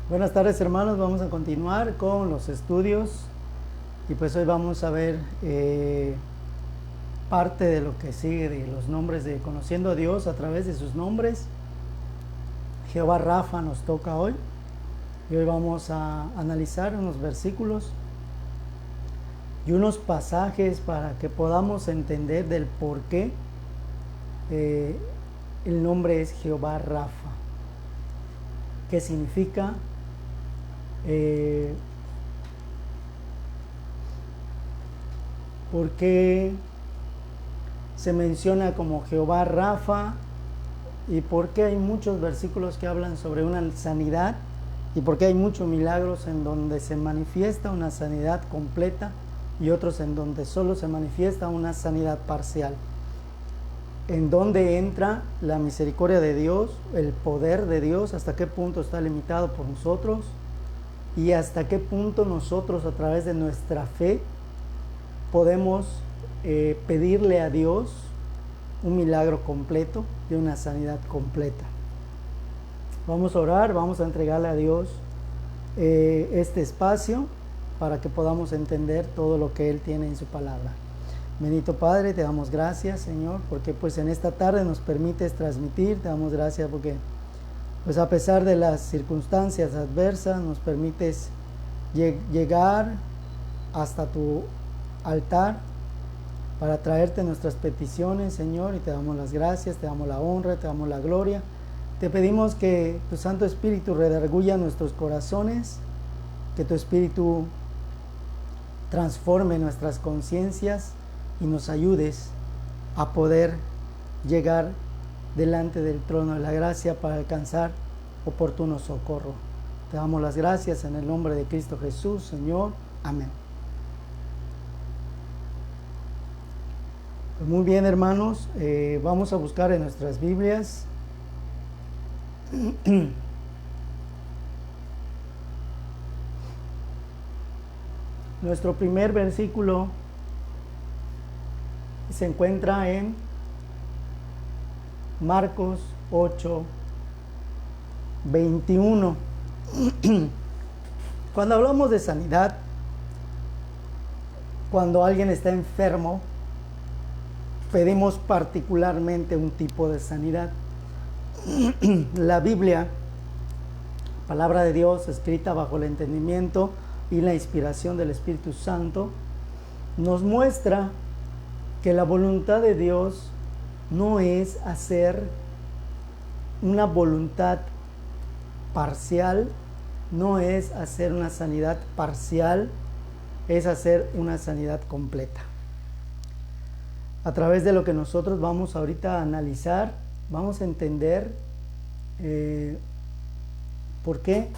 Buenas tardes, hermanos, vamos a continuar con los estudios y pues hoy vamos a ver parte de lo que sigue de los nombres de conociendo a Dios a través de sus nombres. Jehová Rafa nos toca hoy y hoy vamos a analizar unos versículos y unos pasajes para que podamos entender del por qué el nombre es Jehová Rafa. ¿Qué significa? ¿Por qué se menciona como Jehová Rafa? ¿Y por qué hay muchos versículos que hablan sobre una sanidad? ¿Y por qué hay muchos milagros en donde se manifiesta una sanidad completa y otros en donde solo se manifiesta una sanidad parcial? ¿En dónde entra la misericordia de Dios, el poder de Dios? ¿Hasta qué punto está limitado por nosotros? ¿Y hasta qué punto nosotros, a través de nuestra fe, podemos pedirle a Dios un milagro completo y una sanidad completa? Vamos a orar, vamos a entregarle a Dios este espacio para que podamos entender todo lo que Él tiene en su palabra. Bendito Padre, te damos gracias, Señor, porque pues en esta tarde nos permites transmitir. Te damos gracias porque pues a pesar de las circunstancias adversas nos permites llegar hasta tu altar para traerte nuestras peticiones, Señor, y te damos las gracias, te damos la honra, te damos la gloria. Te pedimos que tu Santo Espíritu redarguya nuestros corazones, que tu Espíritu transforme nuestras conciencias y nos ayudes a poder llegar delante del trono de la gracia para alcanzar oportuno socorro. Te damos las gracias en el nombre de Cristo Jesús, Señor. Amén. Pues muy bien, hermanos, vamos a buscar en nuestras Biblias nuestro primer versículo se encuentra en Marcos 8, 21. Cuando hablamos de sanidad, cuando alguien está enfermo, pedimos particularmente un tipo de sanidad. La Biblia, palabra de Dios escrita bajo el entendimiento y la inspiración del Espíritu Santo, nos muestra que la voluntad de Dios no es hacer una voluntad parcial, no es hacer una sanidad parcial, es hacer una sanidad completa. A través de lo que nosotros vamos ahorita a analizar, vamos a entender por qué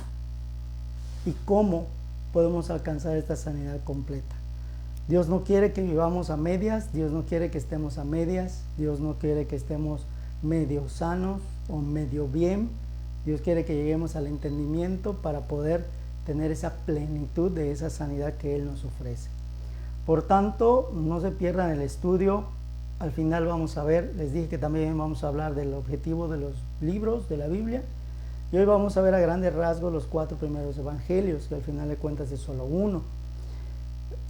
y cómo podemos alcanzar esta sanidad completa. Dios no quiere que vivamos a medias, Dios no quiere que estemos a medias, Dios no quiere que estemos medio sanos o medio bien. Dios quiere que lleguemos al entendimiento para poder tener esa plenitud de esa sanidad que Él nos ofrece. Por tanto, no se pierdan el estudio. Al final vamos a ver, les dije que también vamos a hablar del objetivo de los libros de la Biblia. Y hoy vamos a ver a grandes rasgos los 4 primeros evangelios, que al final de cuentas es solo uno.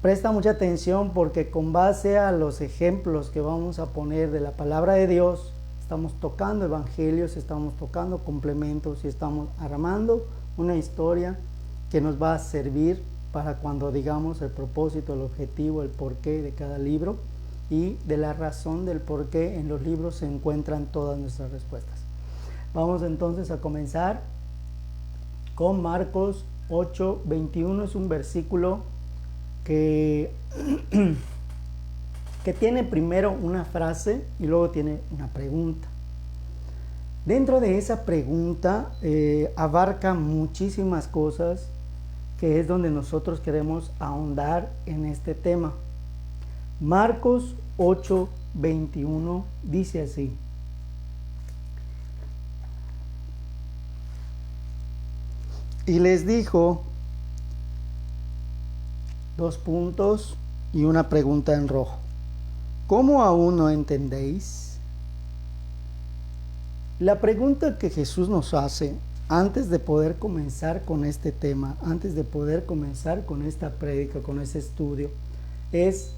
Presta mucha atención porque con base a los ejemplos que vamos a poner de la palabra de Dios, estamos tocando evangelios, estamos tocando complementos y estamos armando una historia que nos va a servir para cuando digamos el propósito, el objetivo, el porqué de cada libro y de la razón del por qué en los libros se encuentran todas nuestras respuestas. Vamos entonces a comenzar con Marcos 8, 21. Es un versículo que tiene primero una frase y luego tiene una pregunta. Dentro de esa pregunta abarca muchísimas cosas, que es donde nosotros queremos ahondar en este tema. Marcos 8, 21 dice así: y les dijo, 2 puntos y una pregunta en rojo: ¿cómo aún no entendéis? La pregunta que Jesús nos hace antes de poder comenzar con este tema, antes de poder comenzar con esta prédica, con este estudio, es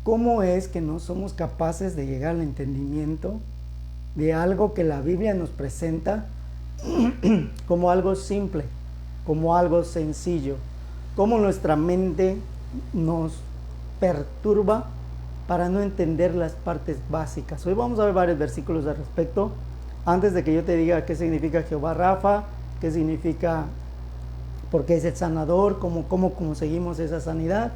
¿cómo es que no somos capaces de llegar al entendimiento de algo que la Biblia nos presenta como algo simple, como algo sencillo? ¿Cómo nuestra mente nos perturba para no entender las partes básicas? Hoy vamos a ver varios versículos al respecto. Antes de que yo te diga qué significa Jehová Rafa, qué significa, por qué es el sanador, cómo conseguimos esa sanidad.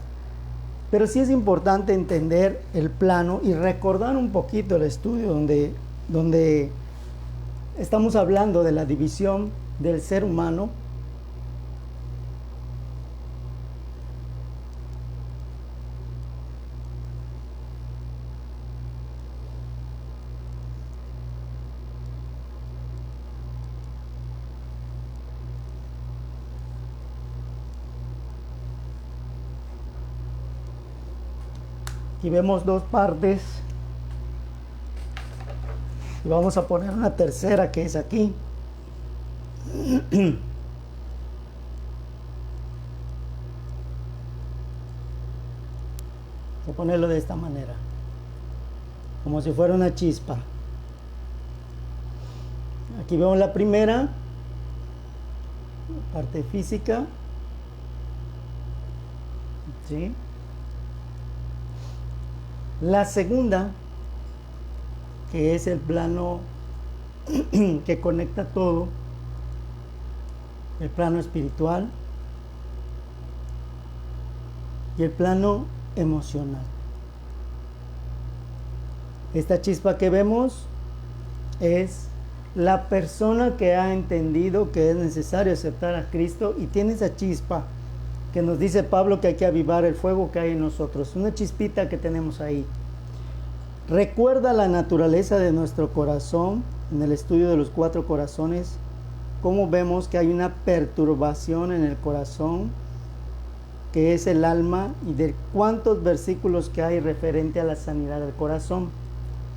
Pero sí es importante entender el plano y recordar un poquito el estudio donde estamos hablando de la división del ser humano. Aquí vemos dos partes y vamos a poner una tercera que es aquí. Voy a ponerlo de esta manera, como si fuera una chispa. Aquí vemos la primera parte física, ¿sí? La segunda, que es el plano que conecta todo, el plano espiritual y el plano emocional. Esta chispa que vemos es la persona que ha entendido que es necesario aceptar a Cristo y tiene esa chispa que nos dice Pablo que hay que avivar el fuego que hay en nosotros, una chispita que tenemos ahí. Recuerda la naturaleza de nuestro corazón en el estudio de los 4 corazones, cómo vemos que hay una perturbación en el corazón, que es el alma, y de cuántos versículos que hay referente a la sanidad del corazón,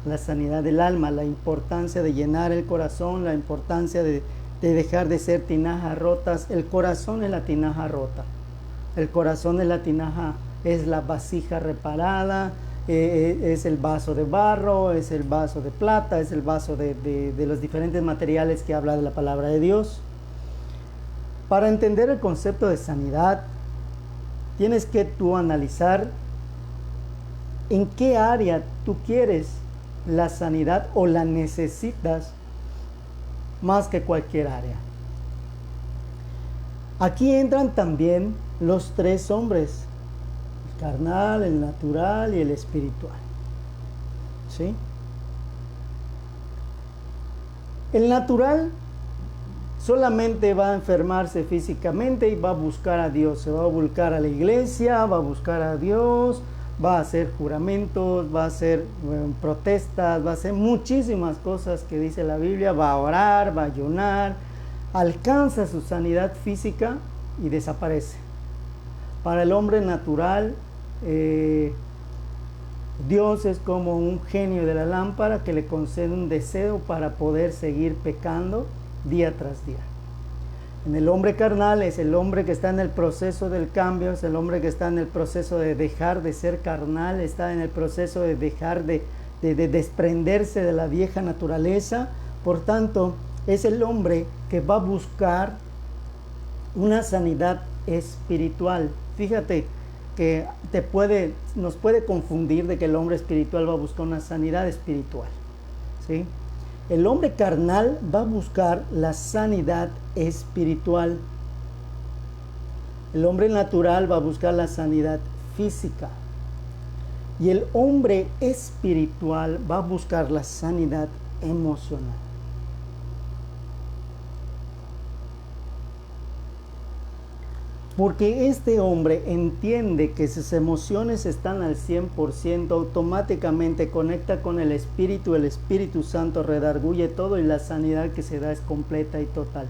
la sanidad del alma, la importancia de llenar el corazón, la importancia de dejar de ser tinajas rotas. El corazón es la tinaja rota. El corazón de la tinaja es la vasija reparada, es el vaso de barro, es el vaso de plata, es el vaso de los diferentes materiales que habla de la palabra de Dios. Para entender el concepto de sanidad, tienes que tú analizar en qué área tú quieres la sanidad o la necesitas más que cualquier área. Aquí entran también los 3 hombres, el carnal, el natural y el espiritual. ¿Sí? El natural solamente va a enfermarse físicamente y va a buscar a Dios, se va a volcar a la iglesia, va a buscar a Dios, va a hacer juramentos, va a hacer protestas, va a hacer muchísimas cosas que dice la Biblia, va a orar, va a ayunar, alcanza su sanidad física y desaparece. Para el hombre natural, Dios es como un genio de la lámpara que le concede un deseo para poder seguir pecando día tras día. En el hombre carnal es el hombre que está en el proceso del cambio, es el hombre que está en el proceso de dejar de ser carnal, está en el proceso de dejar de desprenderse de la vieja naturaleza. Por tanto, es el hombre que va a buscar una sanidad espiritual. Fíjate que nos puede confundir de que el hombre espiritual va a buscar una sanidad espiritual, ¿sí? El hombre carnal va a buscar la sanidad espiritual. El hombre natural va a buscar la sanidad física. Y el hombre espiritual va a buscar la sanidad emocional. Porque este hombre entiende que sus emociones están al 100%, automáticamente conecta con el Espíritu Santo redarguye todo y la sanidad que se da es completa y total.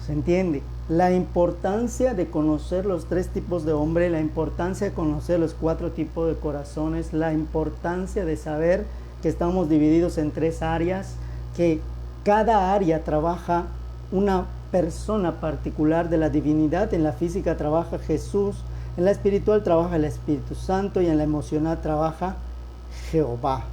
¿Se entiende? La importancia de conocer los 3 tipos de hombre, la importancia de conocer los 4 tipos de corazones, la importancia de saber que estamos divididos en 3 áreas, que cada área trabaja una persona particular de la divinidad. En la física trabaja Jesús, en la espiritual trabaja el Espíritu Santo y en la emocional trabaja Jehová.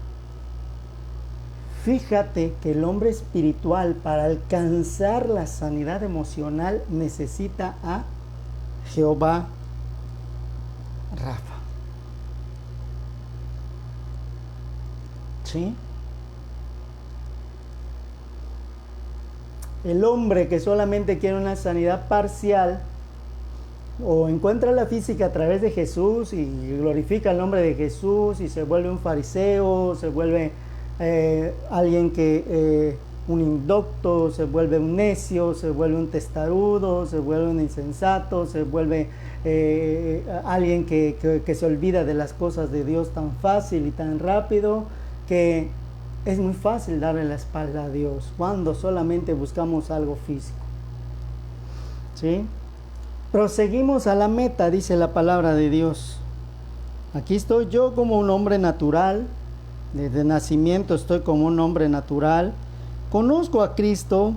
Fíjate que el hombre espiritual, para alcanzar la sanidad emocional, necesita a Jehová Rafa. ¿Sí? El hombre que solamente quiere una sanidad parcial, o encuentra la física a través de Jesús y glorifica el nombre de Jesús y se vuelve un fariseo, se vuelve alguien que un indocto, se vuelve un necio, se vuelve un testarudo, se vuelve un insensato, se vuelve alguien que se olvida de las cosas de Dios tan fácil y tan rápido, que es muy fácil darle la espalda a Dios cuando solamente buscamos algo físico. ¿Sí? Proseguimos a la meta, dice la palabra de Dios. Aquí estoy yo como un hombre natural. Desde nacimiento estoy como un hombre natural. Conozco a Cristo.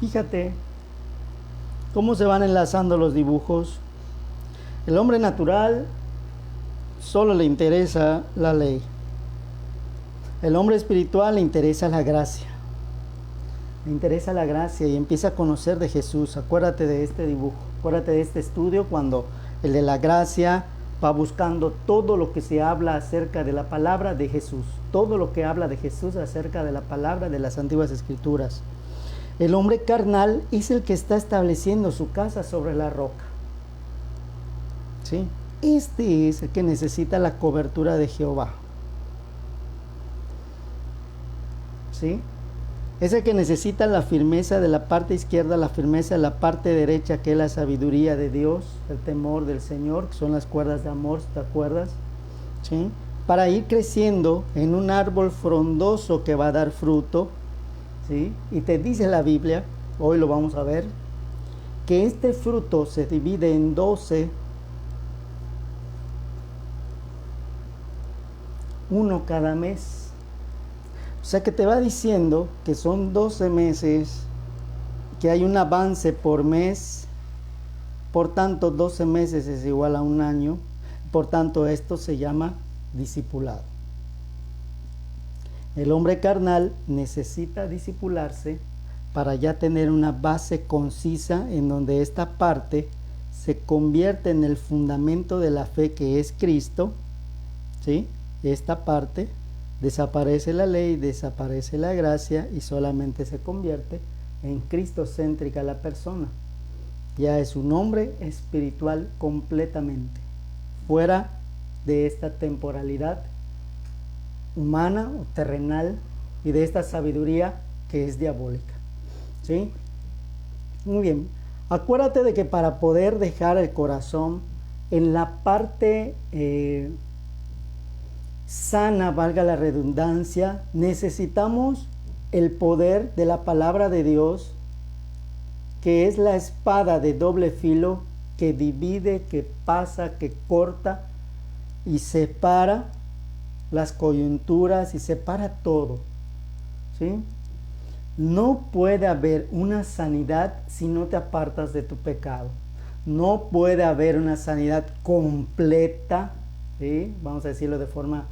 Fíjate cómo se van enlazando los dibujos. El hombre natural solo le interesa la ley. El hombre espiritual le interesa la gracia. Le interesa la gracia y empieza a conocer de Jesús. Acuérdate de este dibujo, acuérdate de este estudio cuando el de la gracia va buscando todo lo que se habla acerca de la palabra de Jesús. Todo lo que habla de Jesús acerca de la palabra de las antiguas escrituras. El hombre carnal es el que está estableciendo su casa sobre la roca. ¿Sí? Este es el que necesita la cobertura de Jehová. ¿Sí? Es el que necesita la firmeza de la parte izquierda, la firmeza de la parte derecha, que es la sabiduría de Dios, el temor del Señor, que son las cuerdas de amor, ¿te acuerdas? ¿Sí? Para ir creciendo en un árbol frondoso que va a dar fruto. ¿Sí? Y te dice la Biblia, hoy lo vamos a ver, que este fruto se divide en 12, uno cada mes. O sea que te va diciendo que son 12 meses, que hay un avance por mes, por tanto 12 meses es igual a un año, por tanto esto se llama discipulado. El hombre carnal necesita discipularse para ya tener una base concisa en donde esta parte se convierte en el fundamento de la fe que es Cristo. ¿Sí? Esta parte desaparece la ley, desaparece la gracia y solamente se convierte en cristocéntrica la persona. Ya es un hombre espiritual completamente, fuera de esta temporalidad humana o terrenal y de esta sabiduría que es diabólica. ¿Sí? Muy bien. Acuérdate de que para poder dejar el corazón en la parte sana, valga la redundancia, necesitamos el poder de la palabra de Dios, que es la espada de doble filo que divide, que pasa, que corta y separa las coyunturas y separa todo. ¿Sí? No puede haber una sanidad si no te apartas de tu pecado. No puede haber una sanidad completa, ¿sí? Vamos a decirlo de forma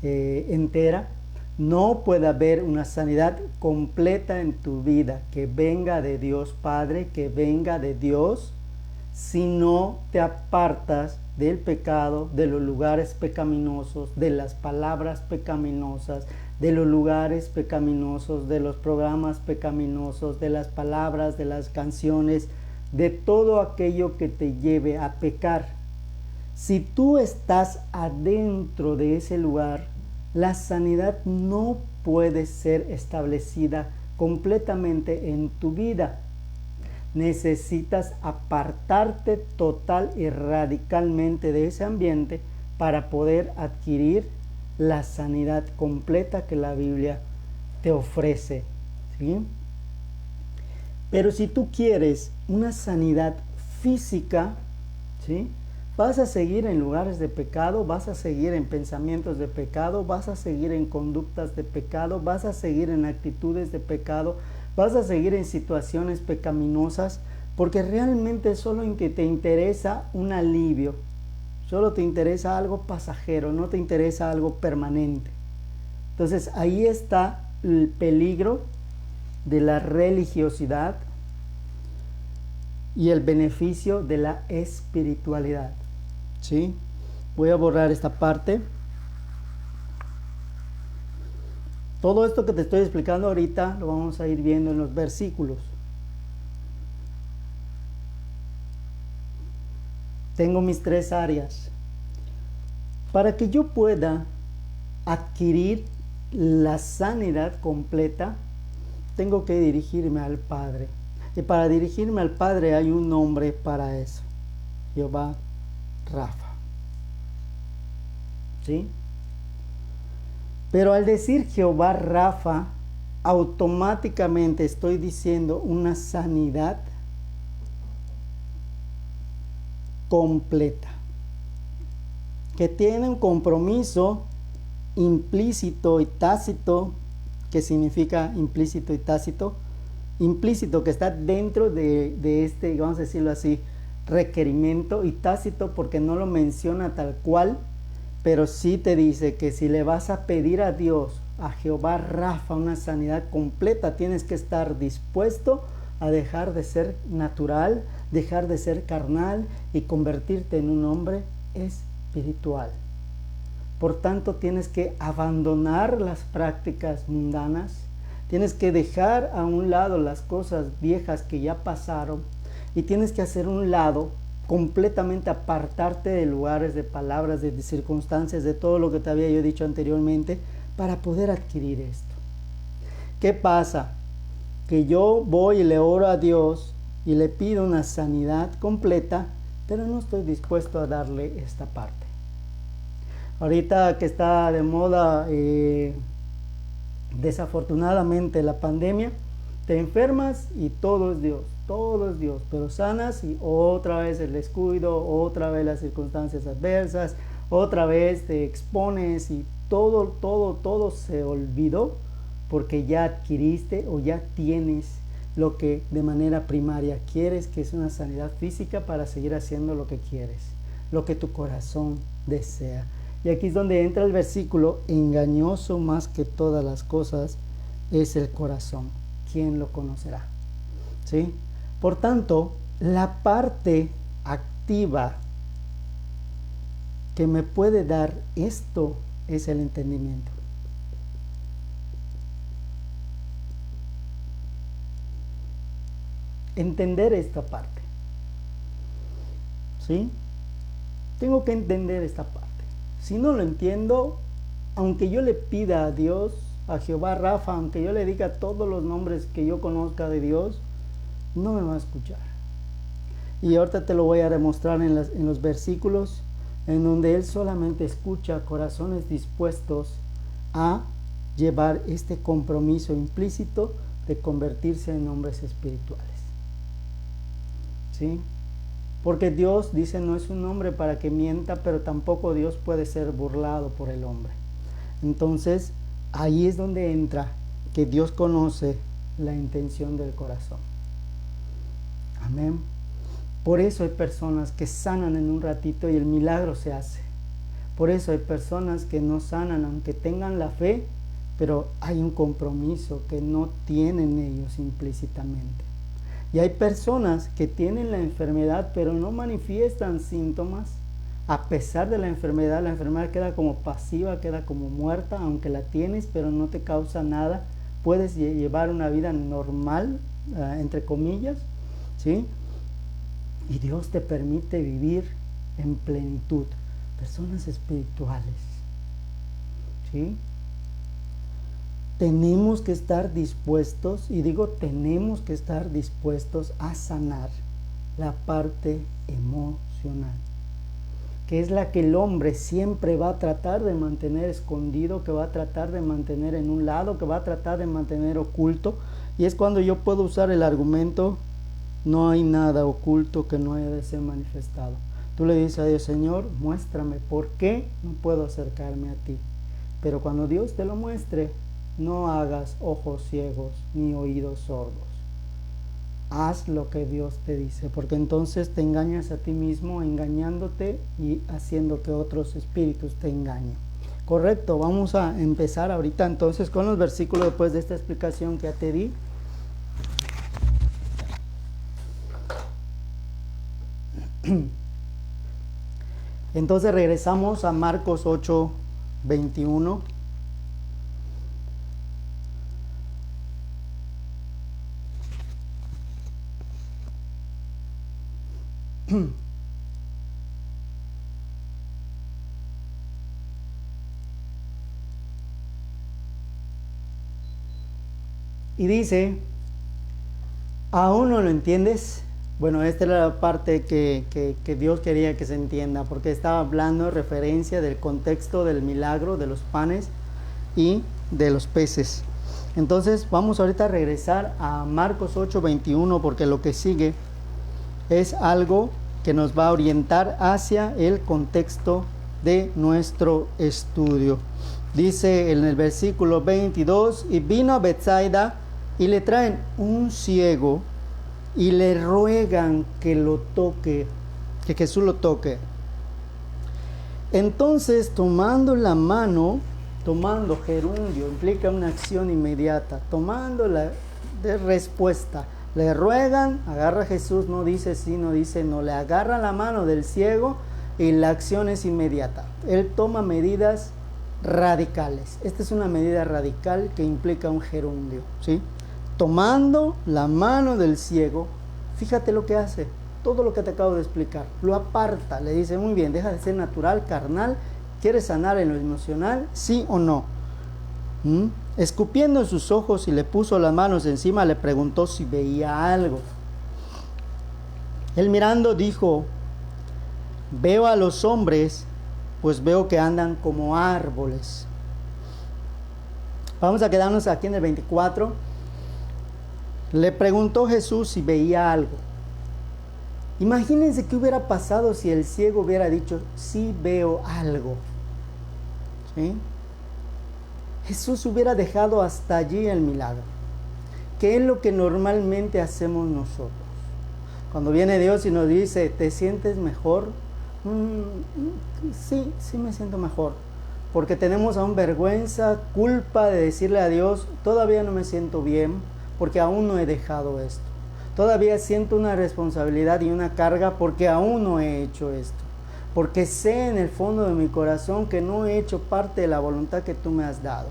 entera. No puede haber una sanidad completa en tu vida que venga de Dios Padre, que venga de Dios, si no te apartas del pecado, de los lugares pecaminosos, de las palabras pecaminosas, de los lugares pecaminosos, de los programas pecaminosos, de las palabras, de las canciones, de todo aquello que te lleve a pecar. Si tú estás adentro de ese lugar, la sanidad no puede ser establecida completamente en tu vida. Necesitas apartarte total y radicalmente de ese ambiente para poder adquirir la sanidad completa que la Biblia te ofrece. ¿Sí? Pero si tú quieres una sanidad física, ¿sí?, vas a seguir en lugares de pecado, vas a seguir en pensamientos de pecado, vas a seguir en conductas de pecado, vas a seguir en actitudes de pecado, vas a seguir en situaciones pecaminosas, porque realmente solo te interesa un alivio, solo te interesa algo pasajero, no te interesa algo permanente. Entonces ahí está el peligro de la religiosidad y el beneficio de la espiritualidad. ¿Sí? Voy a borrar esta parte. Todo esto que te estoy explicando ahorita lo vamos a ir viendo en los versículos. Tengo mis 3 áreas. Para que yo pueda adquirir la sanidad completa, tengo que dirigirme al Padre. Y para dirigirme al Padre hay un nombre para eso: Jehová Rafa. ¿Sí? Pero al decir Jehová Rafa, automáticamente estoy diciendo una sanidad completa, que tiene un compromiso implícito y tácito. ¿Qué significa implícito y tácito? Implícito, que está dentro de este, vamos a decirlo así, requerimiento, y tácito porque no lo menciona tal cual, pero sí te dice que si le vas a pedir a Dios, a Jehová Rafa, una sanidad completa, tienes que estar dispuesto a dejar de ser natural, dejar de ser carnal y convertirte en un hombre espiritual. Por tanto, tienes que abandonar las prácticas mundanas, tienes que dejar a un lado las cosas viejas que ya pasaron y tienes que hacer un lado, completamente apartarte de lugares, de palabras, de circunstancias, de todo lo que te había yo dicho anteriormente, para poder adquirir esto. ¿Qué pasa? Que yo voy y le oro a Dios y le pido una sanidad completa, pero no estoy dispuesto a darle esta parte. Ahorita que está de moda, desafortunadamente, la pandemia, te enfermas y todo es Dios, pero sanas y otra vez el descuido, otra vez las circunstancias adversas, otra vez te expones y todo se olvidó, porque ya adquiriste o ya tienes lo que de manera primaria quieres, que es una sanidad física para seguir haciendo lo que quieres, lo que tu corazón desea. Y aquí es donde entra el versículo: engañoso más que todas las cosas es el corazón, ¿quién lo conocerá? ¿Sí? Por tanto, la parte activa que me puede dar esto es el entendimiento. Entender esta parte. ¿Sí? Tengo que entender esta parte. Si no lo entiendo, aunque yo le pida a Dios, a Jehová Rafa, aunque yo le diga todos los nombres que yo conozca de Dios, no me va a escuchar. Y ahorita te lo voy a demostrar en los versículos en donde Él solamente escucha corazones dispuestos a llevar este compromiso implícito de convertirse en hombres espirituales. ¿Sí? Porque Dios, dice, no es un hombre para que mienta, pero tampoco Dios puede ser burlado por el hombre. Entonces, ahí es donde entra que Dios conoce la intención del corazón. Amén. Por eso hay personas que sanan en un ratito y el milagro se hace. Por eso hay personas que no sanan, aunque tengan la fe, pero hay un compromiso que no tienen ellos implícitamente. Y hay personas que tienen la enfermedad, pero no manifiestan síntomas. A pesar de la enfermedad queda como pasiva, queda como muerta, aunque la tienes, pero no te causa nada. Puedes llevar una vida normal, entre comillas, ¿sí? Y Dios te permite vivir en plenitud. Personas espirituales, ¿sí? Tenemos que estar dispuestos, y digo tenemos que estar dispuestos a sanar la parte emocional, que es la que el hombre siempre va a tratar de mantener escondido, que va a tratar de mantener en un lado, que va a tratar de mantener oculto, Y es cuando yo puedo usar el argumento, no hay nada oculto que no haya de ser manifestado. Tú le dices a Dios, Señor, muéstrame por qué no puedo acercarme a ti. Pero cuando Dios te lo muestre, no hagas ojos ciegos ni oídos sordos. Haz lo que Dios te dice, porque entonces te engañas a ti mismo, engañándote y haciendo que otros espíritus te engañen. Correcto, vamos a empezar ahorita entonces con los versículos después de esta explicación que ya te di. Entonces regresamos a Marcos 8:21. Y dice, ¿aún no lo entiendes? Bueno, esta era la parte que Dios quería que se entienda, porque estaba hablando en referencia del contexto del milagro de los panes y de los peces. Entonces vamos ahorita a regresar a Marcos 8:21, porque lo que sigue es algo que nos va a orientar hacia el contexto de nuestro estudio. Dice en el versículo 22, y vino a Betsaida y le traen un ciego y le ruegan que lo toque, que Jesús lo toque. Entonces, tomando la mano, tomando gerundio, implica una acción inmediata, tomando la de respuesta, le ruegan, agarra a Jesús, no dice sí, no dice no, le agarra la mano del ciego y la acción es inmediata. Él toma medidas radicales. Esta es una medida radical que implica un gerundio, ¿sí? Tomando la mano del ciego, fíjate lo que hace, todo lo que te acabo de explicar, lo aparta, le dice, muy bien, deja de ser natural, carnal, ¿quieres sanar en lo emocional? ¿Sí o no? Escupiendo en sus ojos y le puso las manos encima, le preguntó si veía algo. Él mirando dijo, veo a los hombres, pues veo que andan como árboles. Vamos a quedarnos aquí en el 24. Le preguntó Jesús si veía algo. Imagínense qué hubiera pasado si el ciego hubiera dicho, sí veo algo. ¿Sí? Jesús hubiera dejado hasta allí el milagro, que es lo que normalmente hacemos nosotros. Cuando viene Dios y nos dice, ¿te sientes mejor? Sí me siento mejor. Porque tenemos aún vergüenza, culpa de decirle a Dios, todavía no me siento bien, porque aún no he dejado esto. Todavía siento una responsabilidad y una carga porque aún no he hecho esto. Porque sé en el fondo de mi corazón que no he hecho parte de la voluntad que tú me has dado.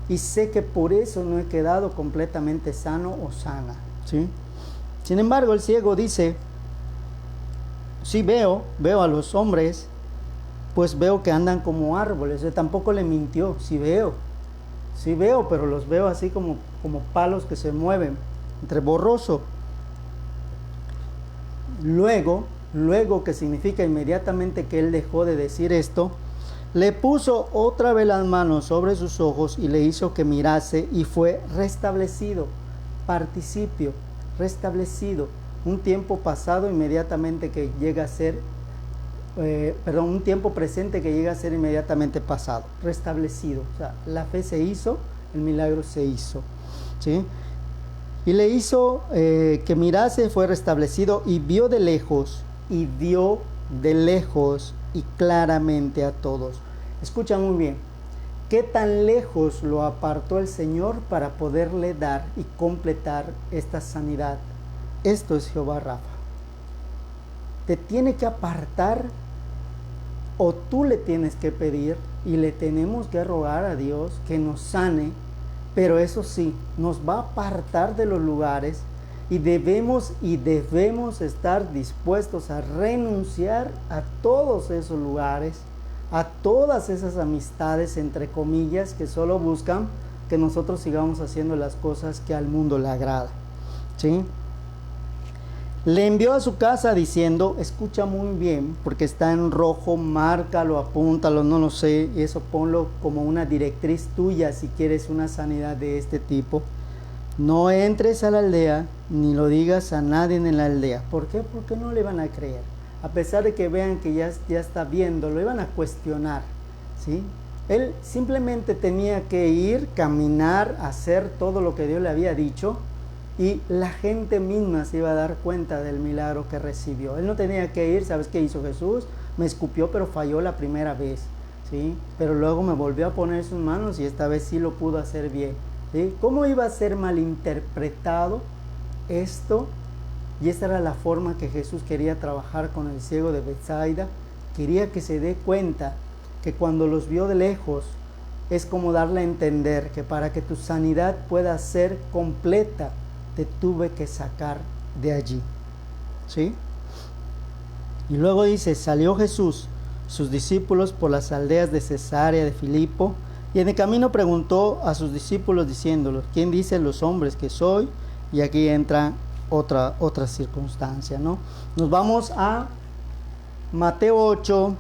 Y sé que por eso no he quedado completamente sano o sana, ¿sí? Sin embargo, el ciego dice, sí veo a los hombres, pues veo que andan como árboles. Él tampoco le mintió, sí veo, pero los veo así como palos que se mueven, entre borroso. Luego, que significa inmediatamente que él dejó de decir esto, le puso otra vez las manos sobre sus ojos y le hizo que mirase y fue restablecido. Participio, restablecido. Un tiempo pasado inmediatamente que llega a ser, un tiempo presente que llega a ser inmediatamente pasado. Restablecido. O sea, la fe se hizo, el milagro se hizo. ¿Sí? Y le hizo que mirase, fue restablecido y vio de lejos y claramente a todos. Escucha muy bien, ¿qué tan lejos lo apartó el Señor para poderle dar y completar esta sanidad? Esto es Jehová Rafa. Te tiene que apartar o tú le tienes que pedir y le tenemos que rogar a Dios que nos sane. Pero eso sí, nos va a apartar de los lugares y debemos estar dispuestos a renunciar a todos esos lugares, a todas esas amistades, entre comillas, que solo buscan que nosotros sigamos haciendo las cosas que al mundo le agrada. ¿Sí? Le envió a su casa diciendo, escucha muy bien, porque está en rojo, márcalo, apúntalo, no lo sé, y eso ponlo como una directriz tuya si quieres una sanidad de este tipo. no entres a la aldea ni lo digas a nadie en la aldea. ¿Por qué? Porque no le van a creer. A pesar de que vean que ya está viendo, lo iban a cuestionar, ¿sí? Él simplemente tenía que ir, caminar, hacer todo lo que Dios le había dicho, y la gente misma se iba a dar cuenta del milagro que recibió. Él no tenía que ir. ¿Sabes qué hizo Jesús? Me escupió, pero falló la primera vez, ¿sí? Pero luego me volvió a poner sus manos y esta vez sí lo pudo hacer bien, ¿sí? ¿Cómo iba a ser malinterpretado esto? Y esta era la forma que Jesús quería trabajar con el ciego de Betsaida. Quería que se dé cuenta que cuando los vio de lejos, es como darle a entender que para que tu sanidad pueda ser completa, te tuve que sacar de allí, ¿sí? Y luego dice, salió Jesús, sus discípulos, por las aldeas de Cesarea de Filipo, y en el camino preguntó a sus discípulos diciéndolos, ¿quién dicen los hombres que soy? Y aquí entra otra circunstancia, ¿no? Nos vamos a Mateo 8,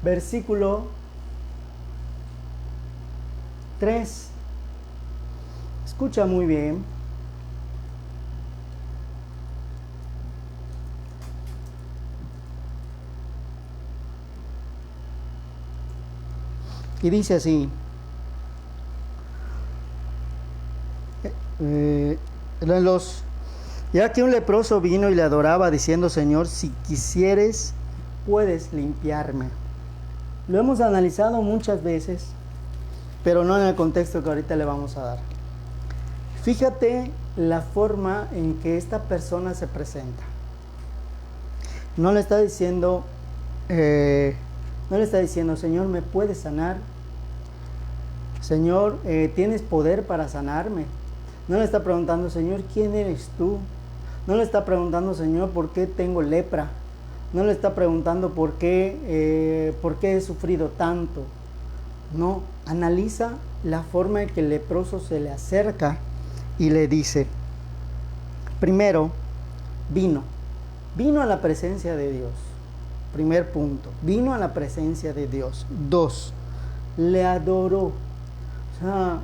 versículo 3. Escucha muy bien. Y dice así. Ya que un leproso vino y le adoraba diciendo, Señor, si quisieres, puedes limpiarme. Lo hemos analizado muchas veces, pero no en el contexto que ahorita le vamos a dar. Fíjate la forma en que esta persona se presenta. No le está diciendo, Señor, ¿me puedes sanar? Señor, ¿tienes poder para sanarme? No le está preguntando, Señor, ¿quién eres tú? No le está preguntando, Señor, ¿por qué tengo lepra? No le está preguntando por qué he sufrido tanto. No, analiza la forma en que el leproso se le acerca y le dice, primero, vino a la presencia de Dios. Primer punto, vino a la presencia de Dios. 2, le adoró. O sea,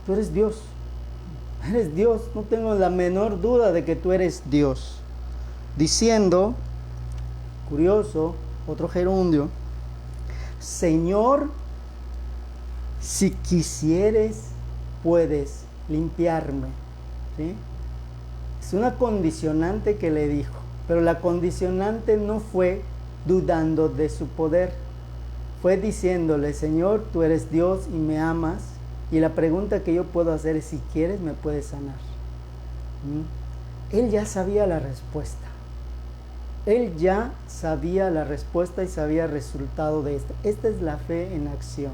tú eres Dios. Eres Dios, no tengo la menor duda de que tú eres Dios. Diciendo, curioso, otro gerundio, Señor, si quisieres, puedes limpiarme, ¿sí? Es una condicionante que le dijo, pero la condicionante no fue dudando de su poder, fue diciéndole, Señor, tú eres Dios y me amas, y la pregunta que yo puedo hacer es, si quieres, me puedes sanar. Él ya sabía la respuesta. Él ya sabía la respuesta y sabía el resultado de esto. Esta es la fe en acción.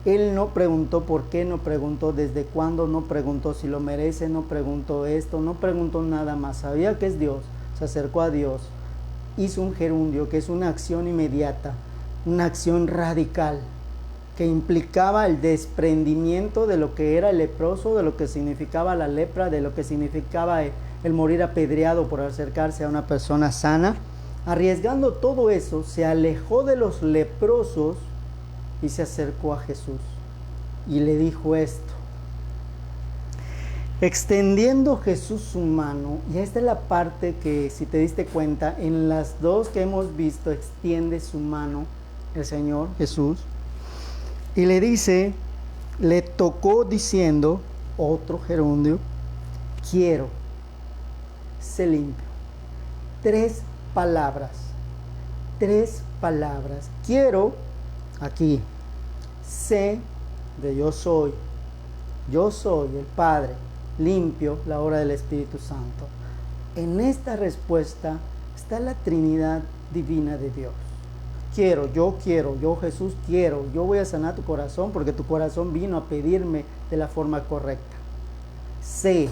Él no preguntó por qué, no preguntó desde cuándo, no preguntó si lo merece, no preguntó esto, no preguntó nada más. Sabía que es Dios, se acercó a Dios, hizo un gerundio, que es una acción inmediata, una acción radical, que implicaba el desprendimiento de lo que era el leproso, de lo que significaba la lepra, de lo que significaba el morir apedreado por acercarse a una persona sana. Arriesgando todo eso, se alejó de los leprosos y se acercó a Jesús y le dijo esto. Extendiendo Jesús su mano, y esta es la parte que, si te diste cuenta, en las dos que hemos visto, extiende su mano el Señor Jesús y le dice, le tocó diciendo, otro gerundio, quiero, sé limpio. 3 palabras, quiero, aquí, sé de yo soy el Padre, limpio, la obra del Espíritu Santo. En esta respuesta está la Trinidad divina de Dios. Yo Jesús quiero, yo voy a sanar tu corazón porque tu corazón vino a pedirme de la forma correcta. Sé,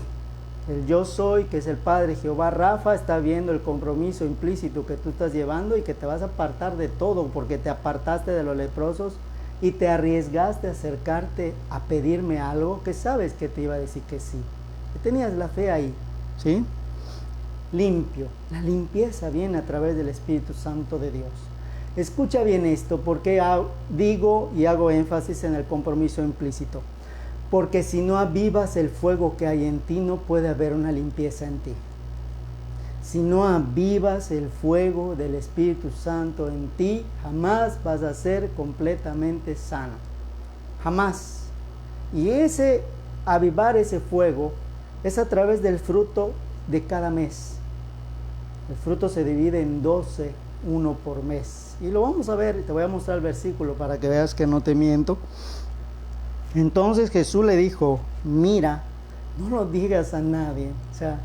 el yo soy, que es el Padre Jehová Rafa, está viendo el compromiso implícito que tú estás llevando y que te vas a apartar de todo porque te apartaste de los leprosos y te arriesgaste a acercarte a pedirme algo que sabes que te iba a decir que sí. Que tenías la fe ahí, ¿sí? limpio. La limpieza viene a través del Espíritu Santo de Dios. Escucha bien esto, porque digo y hago énfasis en el compromiso implícito. Porque si no avivas el fuego que hay en ti, no puede haber una limpieza en ti. Si no avivas el fuego del Espíritu Santo en ti, jamás vas a ser completamente sano. Jamás. Y avivar ese fuego es a través del fruto de cada mes. El fruto se divide en 12, uno por mes. Y lo vamos a ver, te voy a mostrar el versículo para que veas que no te miento. Entonces Jesús le dijo, mira, no lo digas a nadie. O sea,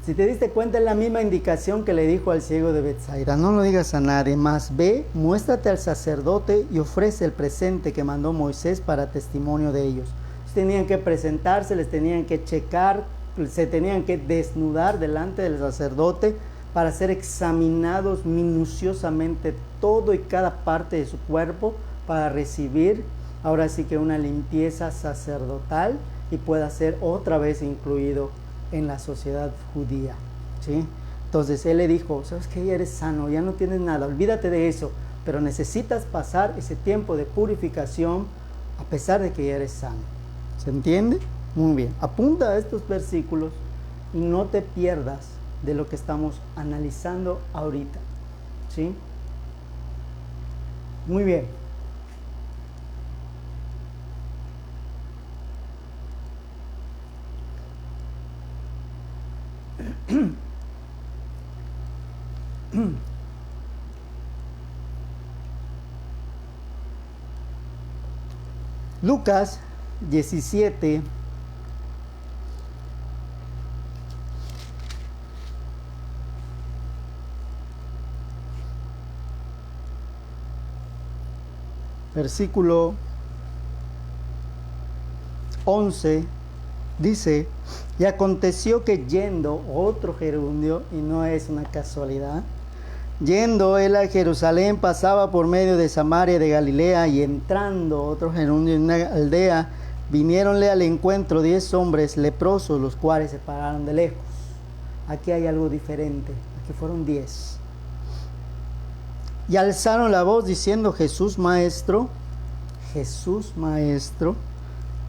si te diste cuenta, es la misma indicación que le dijo al ciego de Betsaida. No lo digas a nadie, mas ve, muéstrate al sacerdote y ofrece el presente que mandó Moisés para testimonio de ellos. Tenían que presentarse, les tenían que checar, se tenían que desnudar delante del sacerdote para ser examinados minuciosamente todo y cada parte de su cuerpo para recibir ahora sí que una limpieza sacerdotal y pueda ser otra vez incluido en la sociedad judía, ¿sí? Entonces él le dijo, sabes que ya eres sano, ya no tienes nada, olvídate de eso, pero necesitas pasar ese tiempo de purificación a pesar de que ya eres sano. ¿Se entiende? Muy bien. Apunta a estos versículos y no te pierdas de lo que estamos analizando ahorita, ¿sí? Muy bien. Lucas 17, versículo 11, dice, y aconteció que yendo otro gerundio, y no es una casualidad, yendo él a Jerusalén, pasaba por medio de Samaria y de Galilea, y entrando otro gerundio en una aldea, viniéronle al encuentro 10 hombres leprosos, los cuales se pararon de lejos. Aquí hay algo diferente, aquí fueron 10. Y alzaron la voz diciendo, Jesús Maestro,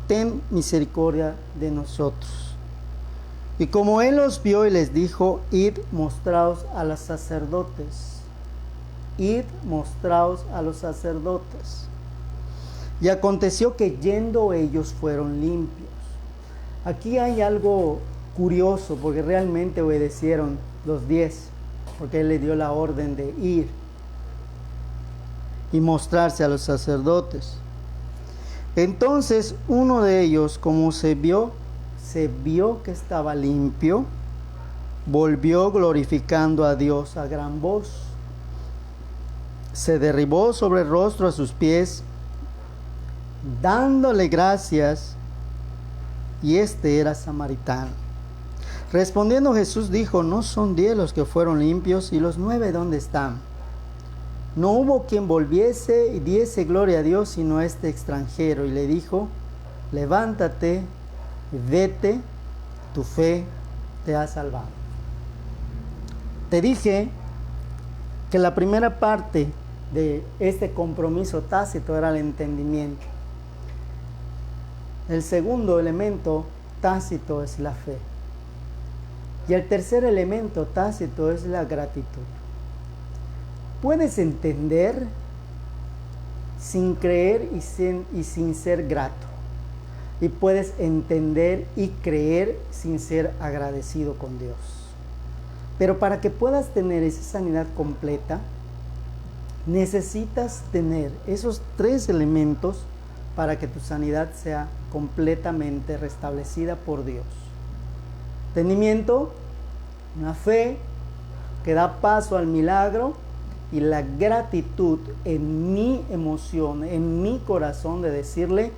ten misericordia de nosotros. Y como él los vio y les dijo, id, mostraos a los sacerdotes. Id, mostraos a los sacerdotes. Y aconteció que yendo ellos fueron limpios. Aquí hay algo curioso, porque realmente obedecieron los 10, porque él le dio la orden de ir y mostrarse a los sacerdotes. Entonces uno de ellos, como se vio que estaba limpio, volvió glorificando a Dios a gran voz. Se derribó sobre el rostro a sus pies, dándole gracias, y este era samaritano. Respondiendo Jesús dijo, ¿no son 10 los que fueron limpios? ¿Y los 9 dónde están? No hubo quien volviese y diese gloria a Dios, sino este extranjero. Y le dijo, levántate, vete, tu fe te ha salvado. Te dije que la primera parte de este compromiso tácito era el entendimiento. El segundo elemento tácito es la fe. Y el tercer elemento tácito es la gratitud. Puedes entender sin creer y sin ser grato. Y puedes entender y creer sin ser agradecido con Dios. Pero para que puedas tener esa sanidad completa, necesitas tener esos 3 elementos para que tu sanidad sea completamente restablecida por Dios. Entendimiento, una fe que da paso al milagro y la gratitud en mi emoción, en mi corazón de decirle,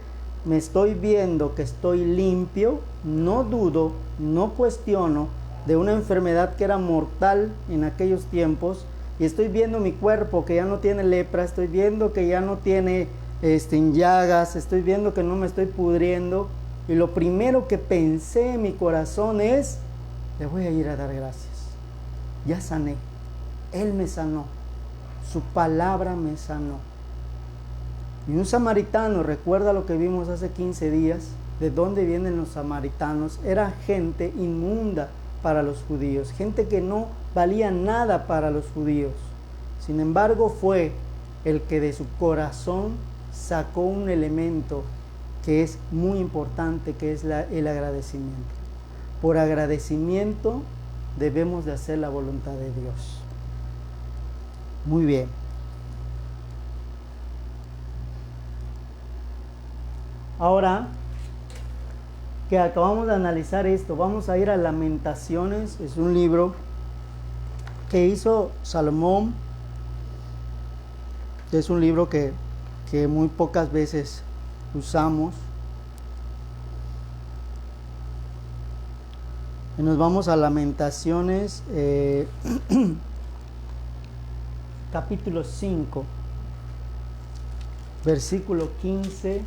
me estoy viendo que estoy limpio, no dudo, no cuestiono de una enfermedad que era mortal en aquellos tiempos y estoy viendo mi cuerpo que ya no tiene lepra, estoy viendo que ya no tiene llagas, estoy viendo que no me estoy pudriendo y lo primero que pensé en mi corazón es, le voy a ir a dar gracias. ya sané. Él me sanó. Su palabra me sanó. Y un samaritano, recuerda lo que vimos hace 15 días, de dónde vienen los samaritanos, era gente inmunda para los judíos, gente que no valía nada para los judíos. Sin embargo, fue el que de su corazón sacó un elemento que es muy importante, que es el agradecimiento. Por agradecimiento debemos de hacer la voluntad de Dios. Muy bien. Ahora que acabamos de analizar esto, vamos a ir a Lamentaciones. Es un libro que hizo Salomón. Es un libro que muy pocas veces usamos. Y nos vamos a Lamentaciones, capítulo 5, versículo 15.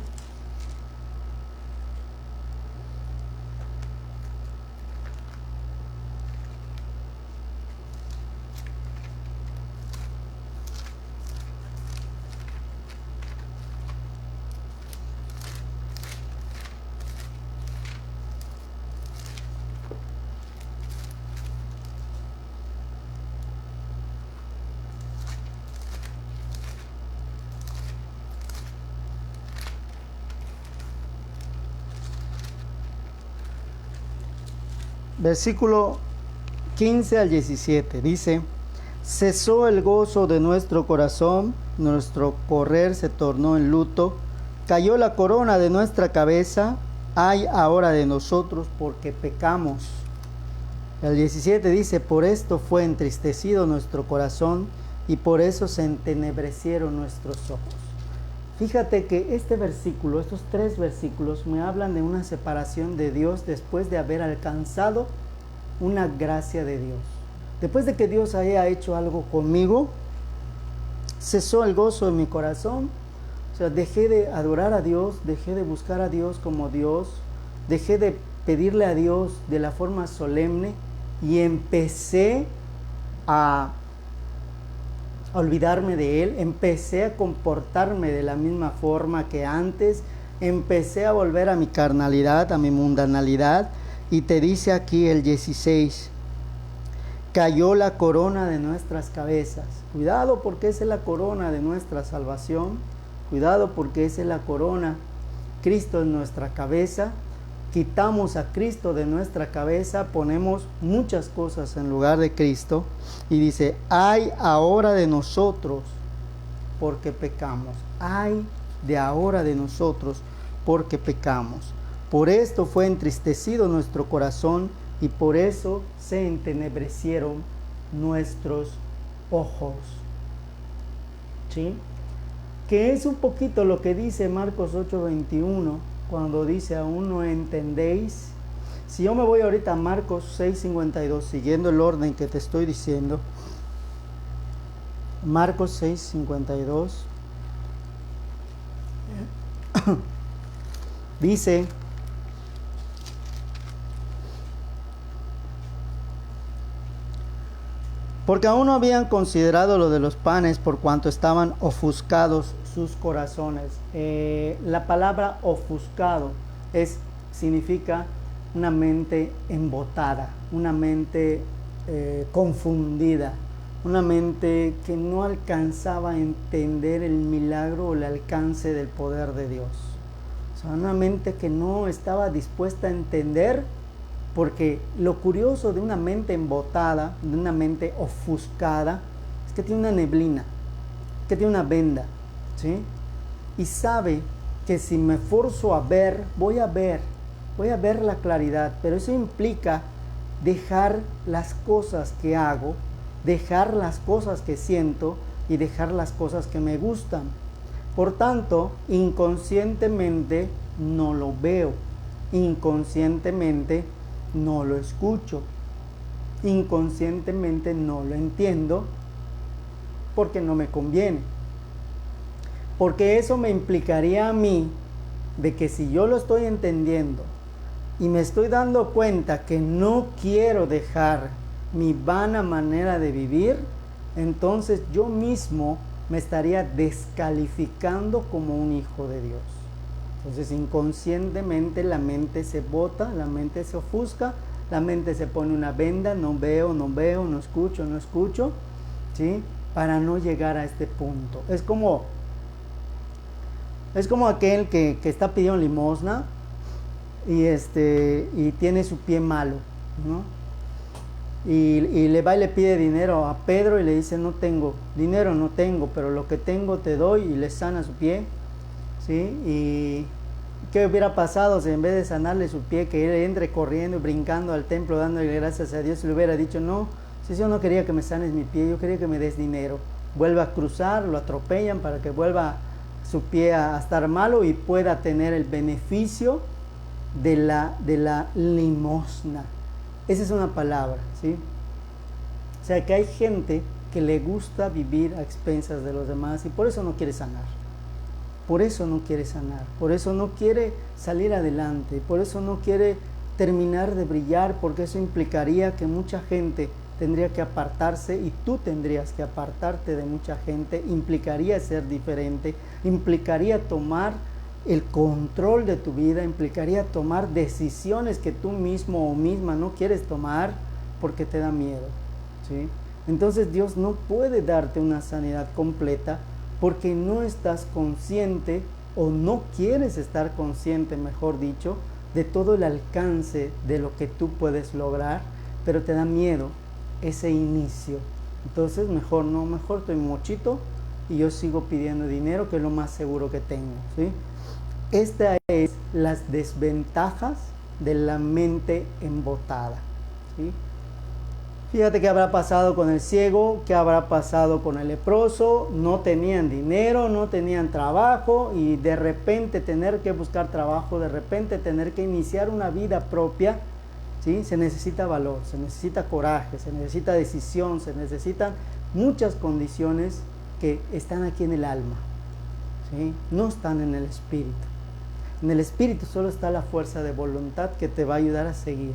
Versículo 15 al 17 dice: cesó el gozo de nuestro corazón, nuestro correr se tornó en luto, cayó la corona de nuestra cabeza, ay ahora de nosotros porque pecamos. El 17 dice: por esto fue entristecido nuestro corazón y por eso se entenebrecieron nuestros ojos. Fíjate que este versículo, estos 3 versículos me hablan de una separación de Dios después de haber alcanzado una gracia de Dios. Después de que Dios haya hecho algo conmigo, cesó el gozo de mi corazón. O sea, dejé de adorar a Dios, dejé de buscar a Dios como Dios, dejé de pedirle a Dios de la forma solemne y empecé a olvidarme de Él, empecé a comportarme de la misma forma que antes, empecé a volver a mi carnalidad, a mi mundanalidad. Y te dice aquí el 16: cayó la corona de nuestras cabezas. Cuidado, porque esa es la corona de nuestra salvación. Cuidado, porque esa es la corona. Cristo es nuestra cabeza. Quitamos a Cristo de nuestra cabeza, ponemos muchas cosas en lugar de Cristo. Y dice: ay ahora de nosotros porque pecamos. Ay de ahora de nosotros porque pecamos. Por esto fue entristecido nuestro corazón y por eso se entenebrecieron nuestros ojos. ¿Sí? Que es un poquito lo que dice Marcos 8:21, cuando dice: aún no entendéis. Si yo me voy ahorita a Marcos 6:52, siguiendo el orden que te estoy diciendo, Marcos 6:52 dice: porque aún no habían considerado lo de los panes, por cuanto estaban ofuscados sus corazones. La palabra ofuscado significa una mente embotada, una mente confundida, una mente que no alcanzaba a entender el milagro o el alcance del poder de Dios. O sea, una mente que no estaba dispuesta a entender. Porque lo curioso de una mente embotada, de una mente ofuscada, es que tiene una neblina, que tiene una venda, ¿sí? Y sabe que si me forzo a ver, voy a ver la claridad, pero eso implica dejar las cosas que hago, dejar las cosas que siento y dejar las cosas que me gustan. Por tanto, inconscientemente no lo veo, inconscientemente no lo escucho, inconscientemente no lo entiendo, porque no me conviene. Porque eso me implicaría a mí de que si yo lo estoy entendiendo y me estoy dando cuenta que no quiero dejar mi vana manera de vivir, entonces yo mismo me estaría descalificando como un hijo de Dios. Entonces inconscientemente la mente se bota, la mente se ofusca, la mente se pone una venda, no veo, no escucho, ¿sí? Para no llegar a este punto. Es como aquel que está pidiendo limosna y tiene su pie malo, ¿no? Y le va y le pide dinero a Pedro y le dice, no tengo, dinero no tengo, pero lo que tengo te doy, y le sana su pie, ¿sí? Y ¿qué hubiera pasado si en vez de sanarle su pie, que él entre corriendo y brincando al templo dándole gracias a Dios, le hubiera dicho, no, si yo no quería que me sanes mi pie, yo quería que me des dinero? Vuelve a cruzar, lo atropellan para que vuelva su pie a estar malo y pueda tener el beneficio de la limosna. Esa es una palabra, ¿sí? O sea que hay gente que le gusta vivir a expensas de los demás y por eso no quiere sanar. Por eso no quiere sanar, por eso no quiere salir adelante, por eso no quiere terminar de brillar, porque eso implicaría que mucha gente tendría que apartarse y tú tendrías que apartarte de mucha gente, implicaría ser diferente, implicaría tomar el control de tu vida, implicaría tomar decisiones que tú mismo o misma no quieres tomar porque te da miedo, ¿sí? Entonces Dios no puede darte una sanidad completa porque no estás consciente o no quieres estar consciente, mejor dicho, de todo el alcance de lo que tú puedes lograr, pero te da miedo ese inicio. Entonces mejor estoy mochito y yo sigo pidiendo dinero, que es lo más seguro que tengo, ¿sí? Esta es las desventajas de la mente embotada, ¿sí? Fíjate qué habrá pasado con el ciego, qué habrá pasado con el leproso. No tenían dinero, no tenían trabajo y de repente tener que buscar trabajo, de repente tener que iniciar una vida propia, ¿sí? Se necesita valor, se necesita coraje, se necesita decisión, se necesitan muchas condiciones que están aquí en el alma, ¿sí? No están en el espíritu. En el espíritu solo está la fuerza de voluntad que te va a ayudar a seguir.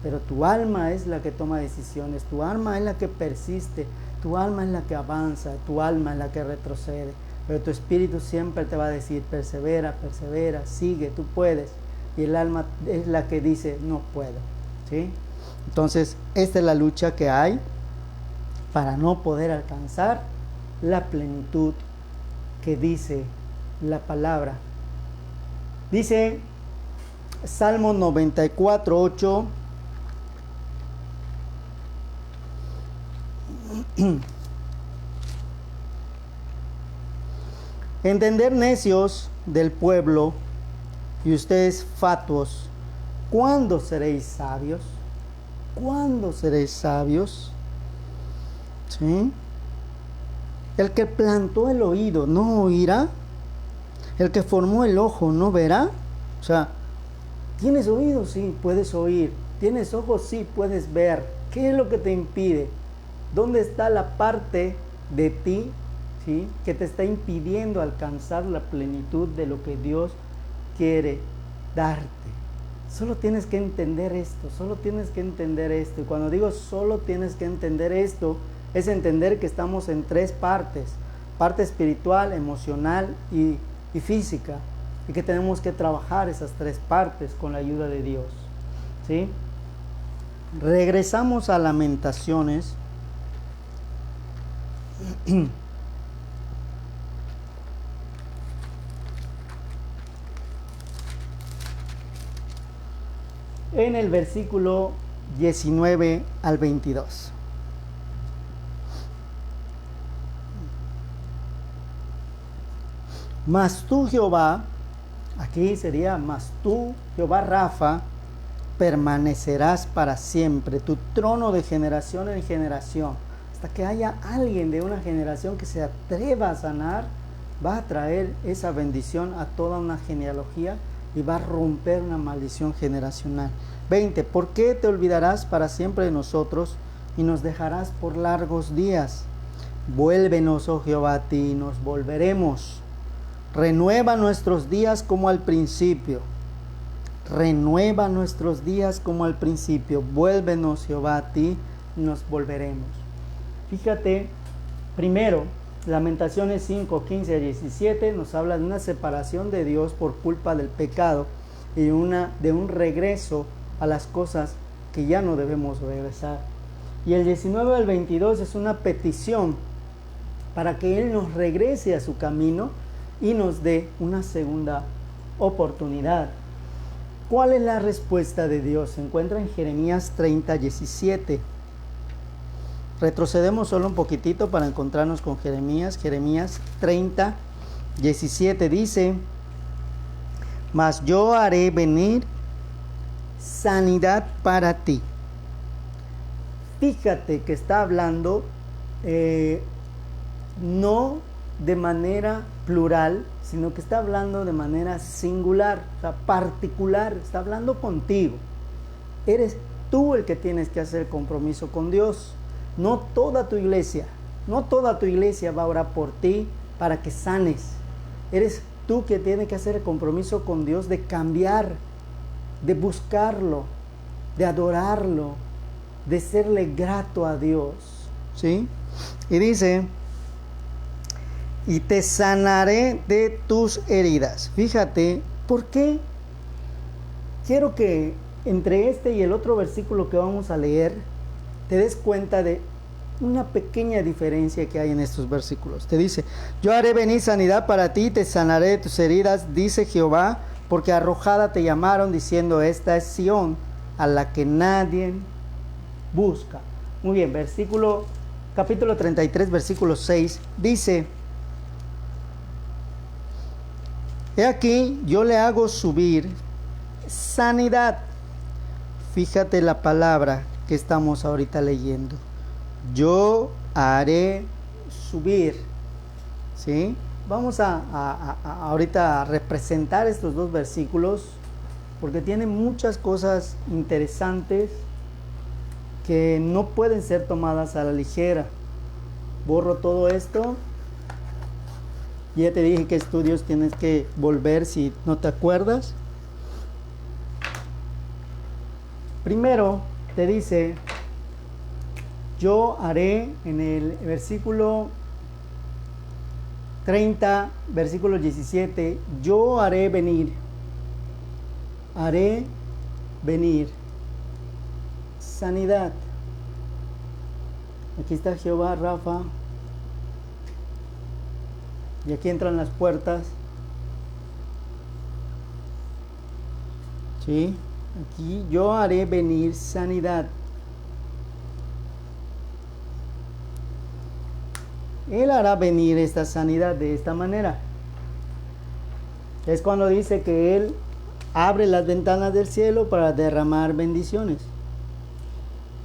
Pero tu alma es la que toma decisiones, tu alma es la que persiste, tu alma es la que avanza, tu alma es la que retrocede. Pero tu espíritu siempre te va a decir, persevera, persevera, sigue, tú puedes. Y el alma es la que dice, no puedo, ¿sí? Entonces, esta es la lucha que hay para no poder alcanzar la plenitud que dice la palabra. Dice Salmo 94:8. Entender, necios del pueblo, y ustedes fatuos, ¿cuándo seréis sabios? ¿Cuándo seréis sabios? ¿Sí? El que plantó el oído no oirá, el que formó el ojo no verá. O sea, ¿tienes oídos? Sí, puedes oír. ¿Tienes ojos? Sí, puedes ver. ¿Qué es lo que te impide? ¿Dónde está la parte de ti, ¿sí?, que te está impidiendo alcanzar la plenitud de lo que Dios quiere darte? Solo tienes que entender esto, solo tienes que entender esto. Y cuando digo solo tienes que entender esto, es entender que estamos en tres partes: parte espiritual, emocional y física, y que tenemos que trabajar esas tres partes con la ayuda de Dios, ¿sí? Regresamos a Lamentaciones. En el versículo 19 al 22. Mas tú, Jehová, aquí sería, mas tú, Jehová Rafa, permanecerás para siempre, tu trono de generación en generación. Hasta que haya alguien de una generación que se atreva a sanar, va a traer esa bendición a toda una genealogía y va a romper una maldición generacional. 20. ¿Por qué te olvidarás para siempre de nosotros y nos dejarás por largos días? Vuélvenos, oh Jehová, a ti, y nos volveremos. Renueva nuestros días como al principio. Renueva nuestros días como al principio. Vuélvenos, Jehová, a ti, nos volveremos. Fíjate, primero, Lamentaciones 5, 15 a 17 nos habla de una separación de Dios por culpa del pecado y de un regreso a las cosas que ya no debemos regresar. Y el 19 al 22 es una petición para que Él nos regrese a su camino y nos dé una segunda oportunidad. ¿Cuál es la respuesta de Dios? Se encuentra en Jeremías 30, 17. Retrocedemos solo un poquitito para encontrarnos con Jeremías. Jeremías 30, 17 dice: mas yo haré venir sanidad para ti. Fíjate que está hablando no de manera plural, sino que está hablando de manera singular, o sea, particular. Está hablando contigo. Eres tú el que tienes que hacer compromiso con Dios. No toda tu iglesia va a orar por ti para que sanes. Eres tú que tienes que hacer el compromiso con Dios de cambiar, de buscarlo, de adorarlo, de serle grato a Dios, ¿sí? Y dice: y te sanaré de tus heridas. Fíjate, ¿por qué? Quiero que entre este y el otro versículo que vamos a leer, te des cuenta de una pequeña diferencia que hay en estos versículos. Te dice: yo haré venir sanidad para ti, te sanaré de tus heridas, dice Jehová, porque arrojada te llamaron, diciendo: esta es Sión, a la que nadie busca. Muy bien, capítulo 33, versículo 6, dice: he aquí, yo le hago subir sanidad. Fíjate la palabra que estamos ahorita leyendo. Yo haré subir. ¿Sí? Vamos ahorita a representar estos dos versículos, porque tienen muchas cosas interesantes que no pueden ser tomadas a la ligera. Borro todo esto. Ya te dije que estudios tienes que volver si no te acuerdas. Primero te dice: yo haré, en el versículo 30, versículo 17, yo haré venir sanidad. Aquí está Jehová Rafa, y aquí entran las puertas, ¿sí? Aquí yo haré venir sanidad. Él hará venir esta sanidad de esta manera. Es cuando dice que Él abre las ventanas del cielo para derramar bendiciones.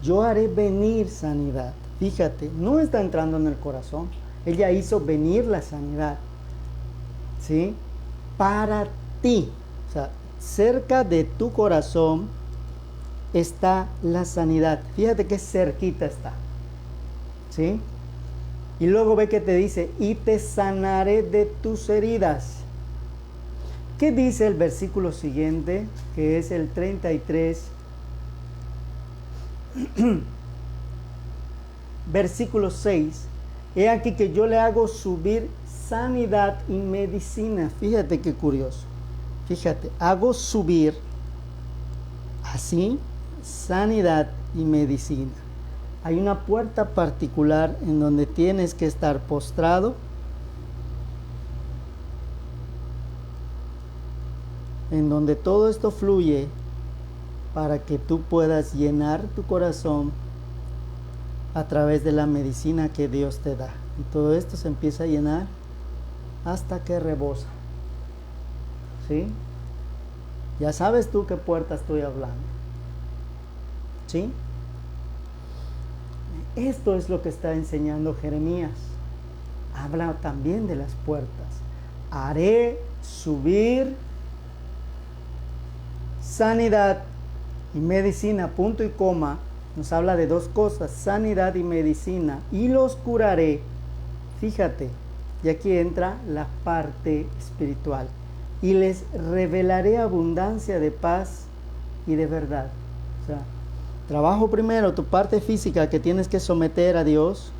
Yo haré venir sanidad. Fíjate, no está entrando en el corazón. Él ya hizo venir la sanidad, ¿sí? Para ti. O sea, cerca de tu corazón está la sanidad. Fíjate que cerquita está, ¿sí? Y luego ve que te dice: y te sanaré de tus heridas. ¿Qué dice el versículo siguiente? Que es el 33. Versículo 6. He aquí que yo le hago subir sanidad y medicina. Fíjate qué curioso. Fíjate, hago subir así sanidad y medicina. Hay una puerta particular en donde tienes que estar postrado, en donde todo esto fluye para que tú puedas llenar tu corazón a través de la medicina que Dios te da. Y todo esto se empieza a llenar hasta que rebosa, ¿sí? Ya sabes tú qué puerta estoy hablando, ¿sí? Esto es lo que está enseñando Jeremías. Habla también de las puertas. Haré subir sanidad y medicina, punto y coma. Nos habla de dos cosas: sanidad y medicina. Y los curaré. Fíjate, y aquí entra la parte espiritual. Y les revelaré abundancia de paz y de verdad. O sea, Trabajo primero tu parte física que tienes que someter a Dios.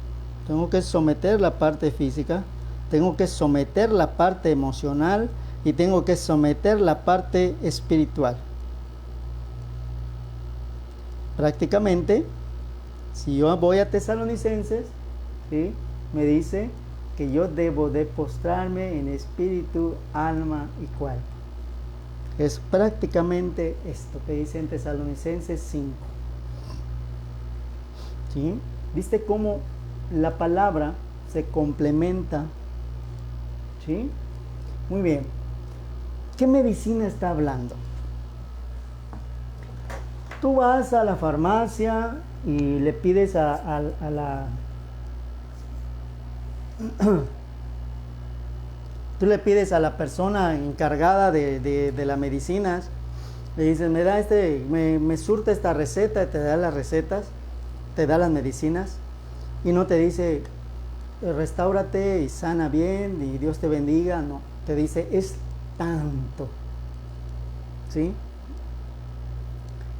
Tengo que someter la parte física. Tengo que someter la parte emocional. Y tengo que someter la parte espiritual. Prácticamente, si yo voy a Tesalonicenses, ¿sí?, me dice que yo debo de postrarme en espíritu, alma y cuerpo. Es prácticamente esto que dice en Tesalonicenses 5. ¿Sí? ¿Viste cómo la palabra se complementa? ¿Sí? Muy bien. ¿Qué medicina está hablando? Tú vas a la farmacia y le pides a la... Tú le pides a la persona encargada de las medicinas, le dices, me surte esta receta, y te da las recetas, te da las medicinas, y no te dice, restáurate y sana bien, y Dios te bendiga. No, te dice, es tanto, ¿sí?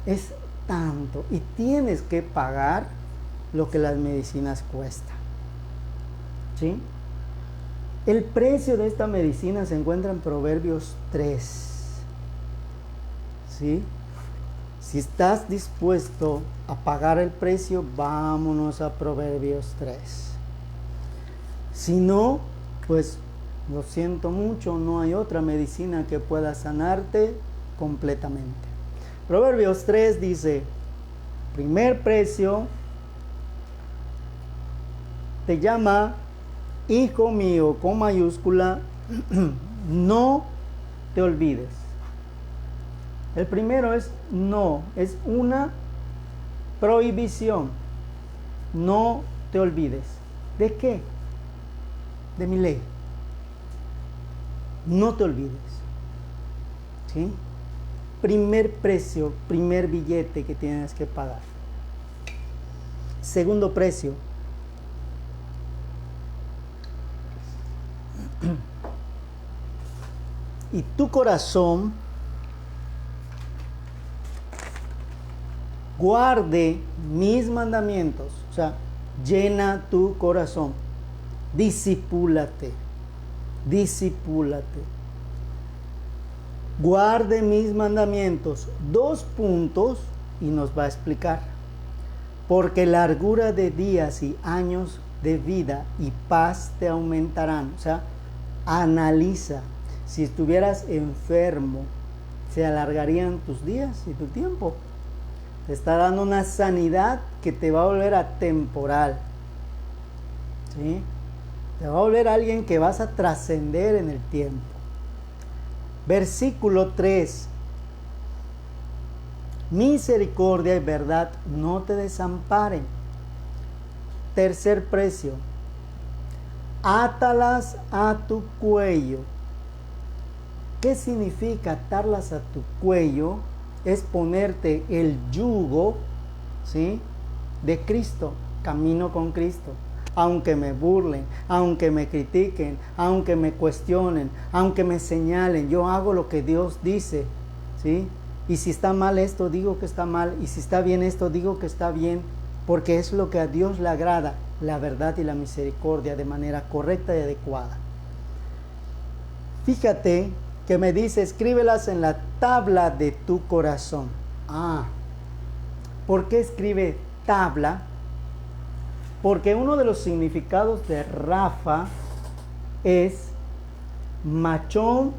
Es tanto, y tienes que pagar lo que las medicinas cuestan, ¿sí? El precio de esta medicina se encuentra en Proverbios 3, ¿sí? Si estás dispuesto a pagar el precio, vámonos a Proverbios 3. Si no, pues lo siento mucho, no hay otra medicina que pueda sanarte completamente. Proverbios 3 dice, primer precio, te llama, hijo mío, con mayúscula, no te olvides. El primero es no, es una prohibición. No te olvides. ¿De qué? De mi ley. No te olvides. ¿Sí? Primer precio, primer billete que tienes que pagar. Segundo precio. Y tu corazón guarde mis mandamientos. O sea, llena tu corazón. Discipúlate. Discipúlate. Guarde mis mandamientos. 2 puntos y nos va a explicar. Porque largura de días y años de vida y paz te aumentarán. O sea, analiza. Si estuvieras enfermo, se alargarían tus días y tu tiempo. Te está dando una sanidad que te va a volver atemporal. ¿Sí? Te va a volver alguien que vas a trascender en el tiempo. Versículo 3. Misericordia y verdad no te desamparen. Tercer precio. Átalas a tu cuello. ¿Qué significa atarlas a tu cuello? Es ponerte el yugo, ¿sí?, de Cristo. Camino con Cristo. Aunque me burlen, aunque me critiquen, aunque me cuestionen, aunque me señalen, yo hago lo que Dios dice, ¿sí? Y si está mal esto, digo que está mal. Y si está bien esto, digo que está bien. Porque es lo que a Dios le agrada, la verdad y la misericordia de manera correcta y adecuada. Fíjate que me dice, escríbelas en la tabla de tu corazón. ¿Por qué escribe tabla? Porque uno de los significados de Rafa es machón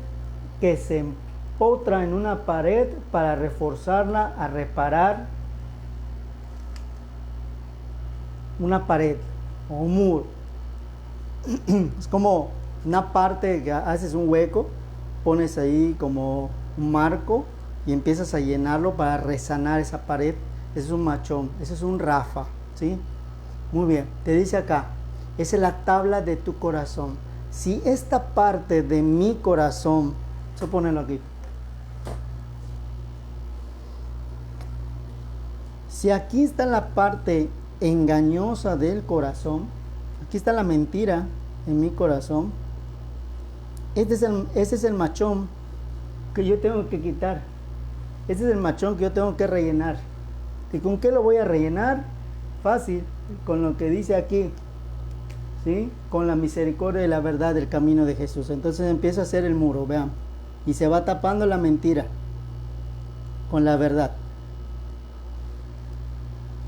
que se empotra en una pared para reforzarla, a reparar una pared o un muro. Es como una parte que haces un hueco, pones ahí como un marco y empiezas a llenarlo para resanar esa pared. Ese es un machón, ese es un Rafa, ¿sí? Muy bien, te dice acá, esa es la tabla de tu corazón. Si esta parte de mi corazón, vamos a ponerlo aquí. Si aquí está la parte engañosa del corazón, aquí está la mentira en mi corazón, ese es el machón que yo tengo que quitar. Ese es el machón que yo tengo que rellenar. ¿Y con qué lo voy a rellenar? Fácil, con lo que dice aquí, ¿sí? Con la misericordia y la verdad del camino de Jesús. Entonces empiezo a hacer el muro, vean, y se va tapando la mentira con la verdad.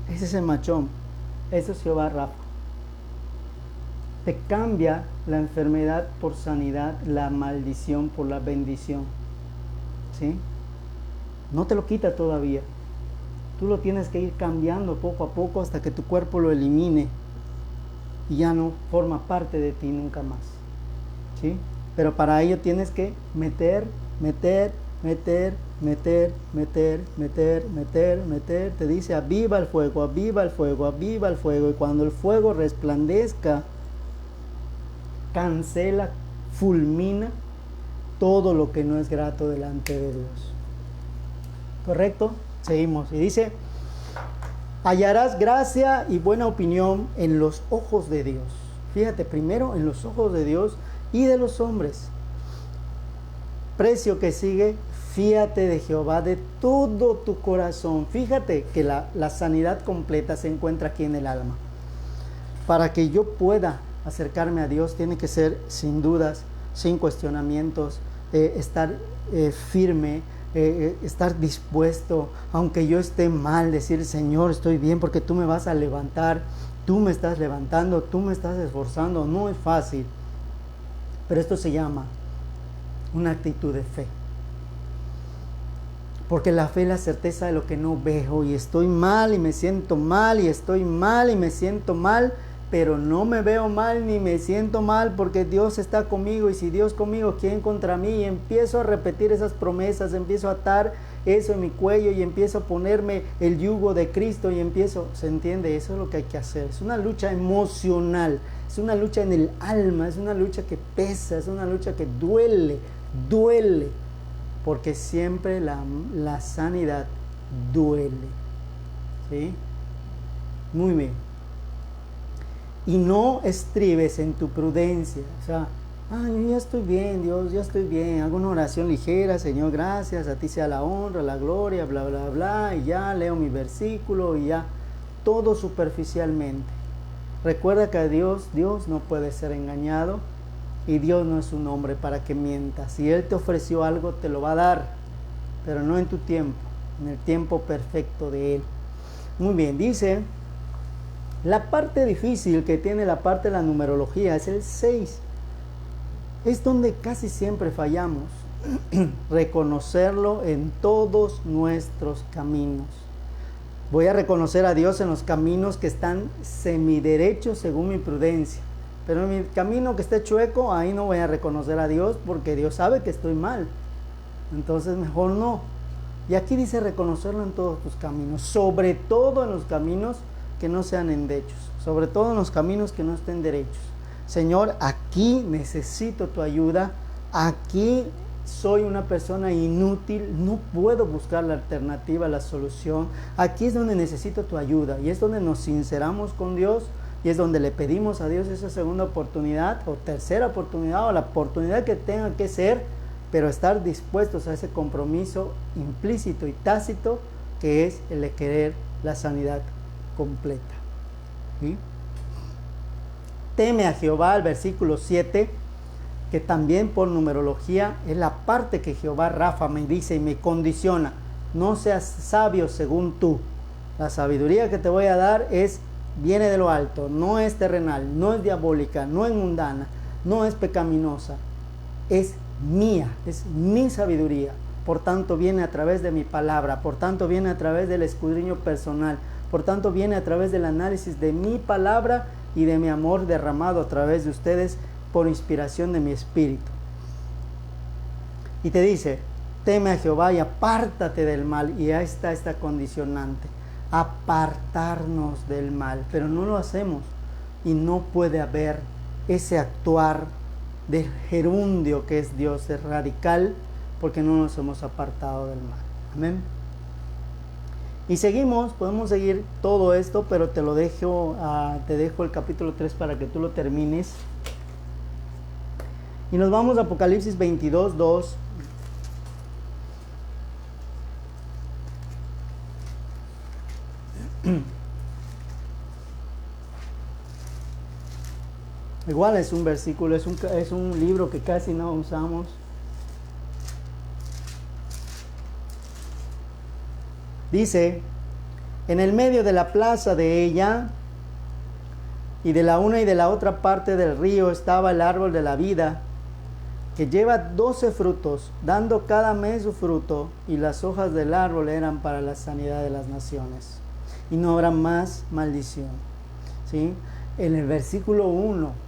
Ese es el machón, eso es Jehová Rafa. Te cambia la enfermedad por sanidad, la maldición por la bendición, ¿sí? No te lo quita todavía. Tú lo tienes que ir cambiando poco a poco hasta que tu cuerpo lo elimine y ya no forma parte de ti nunca más, ¿sí? Pero para ello tienes que meter. Te dice: aviva el fuego, aviva el fuego, aviva el fuego. Y cuando el fuego resplandezca, cancela, fulmina todo lo que no es grato delante de Dios. ¿Correcto? Seguimos. Y dice: hallarás gracia y buena opinión en los ojos de Dios. Fíjate, primero en los ojos de Dios y de los hombres. Precio que sigue: fíate de Jehová de todo tu corazón. Fíjate que la sanidad completa se encuentra aquí en el alma. Para que yo pueda acercarme a Dios, tiene que ser sin dudas, sin cuestionamientos, estar firme, estar dispuesto, aunque yo esté mal, decir: Señor, estoy bien porque tú me vas a levantar, tú me estás levantando, tú me estás esforzando. No es fácil, pero esto se llama una actitud de fe. Porque la fe es la certeza de lo que no veo, y estoy mal y me siento mal, y estoy mal y me siento mal, pero no me veo mal ni me siento mal porque Dios está conmigo. Y si Dios conmigo, ¿quién contra mí? Y empiezo a repetir esas promesas, empiezo a atar eso en mi cuello y empiezo a ponerme el yugo de Cristo y empiezo, ¿se entiende? Eso es lo que hay que hacer. Es una lucha emocional, es una lucha en el alma, es una lucha que pesa, es una lucha que duele, porque siempre la sanidad duele, ¿sí? Muy bien. Y no estribes en tu prudencia. O sea, yo ya estoy bien, Dios, ya estoy bien. Hago una oración ligera: Señor, gracias, a ti sea la honra, la gloria, bla, bla, bla. Y ya leo mi versículo y ya, todo superficialmente. Recuerda que a Dios no puede ser engañado, y Dios no es un hombre para que mienta. Si Él te ofreció algo, te lo va a dar, pero no en tu tiempo, en el tiempo perfecto de Él. Muy bien, dice: la parte difícil que tiene la parte de la numerología es el 6. Es donde casi siempre fallamos. Reconocerlo en todos nuestros caminos. Voy a reconocer a Dios en los caminos que están semiderechos según mi prudencia. Pero en mi camino que esté chueco, ahí no voy a reconocer a Dios, porque Dios sabe que estoy mal. Entonces mejor no. Y aquí dice: reconocerlo en todos tus caminos, sobre todo en los caminos que no sean endechos, sobre todo en los caminos que no estén derechos. Señor, aquí necesito tu ayuda, aquí soy una persona inútil, no puedo buscar la alternativa, la solución. Aquí es donde necesito tu ayuda, y es donde nos sinceramos con Dios, y es donde le pedimos a Dios esa segunda oportunidad, o tercera oportunidad, o la oportunidad que tenga que ser, pero estar dispuestos a ese compromiso implícito y tácito que es el de querer la sanidad completa. ¿Sí? Teme a Jehová, el versículo 7, que también por numerología es la parte que Jehová Rafa me dice y me condiciona: no seas sabio según tú. La sabiduría que te voy a dar viene de lo alto, no es terrenal, no es diabólica, no es mundana, no es pecaminosa, es mía, es mi sabiduría. Por tanto viene a través de mi palabra, por tanto viene a través del escudriño personal, por tanto viene a través del análisis de mi palabra y de mi amor derramado a través de ustedes por inspiración de mi espíritu. Y te dice: teme a Jehová y apártate del mal. Y ahí está esta condicionante: apartarnos del mal. Pero no lo hacemos, y no puede haber ese actuar del gerundio que es Dios, es radical, porque no nos hemos apartado del mal. Amén. Y seguimos, podemos seguir todo esto, pero te dejo el capítulo 3 para que tú lo termines. Y nos vamos a Apocalipsis 22, 2. Igual es un versículo, es un libro que casi no usamos. Dice, en el medio de la plaza de ella y de la una y de la otra parte del río estaba el árbol de la vida, que lleva 12 frutos, dando cada mes su fruto, y las hojas del árbol eran para la sanidad de las naciones, y no habrá más maldición. ¿Sí? En el versículo 1,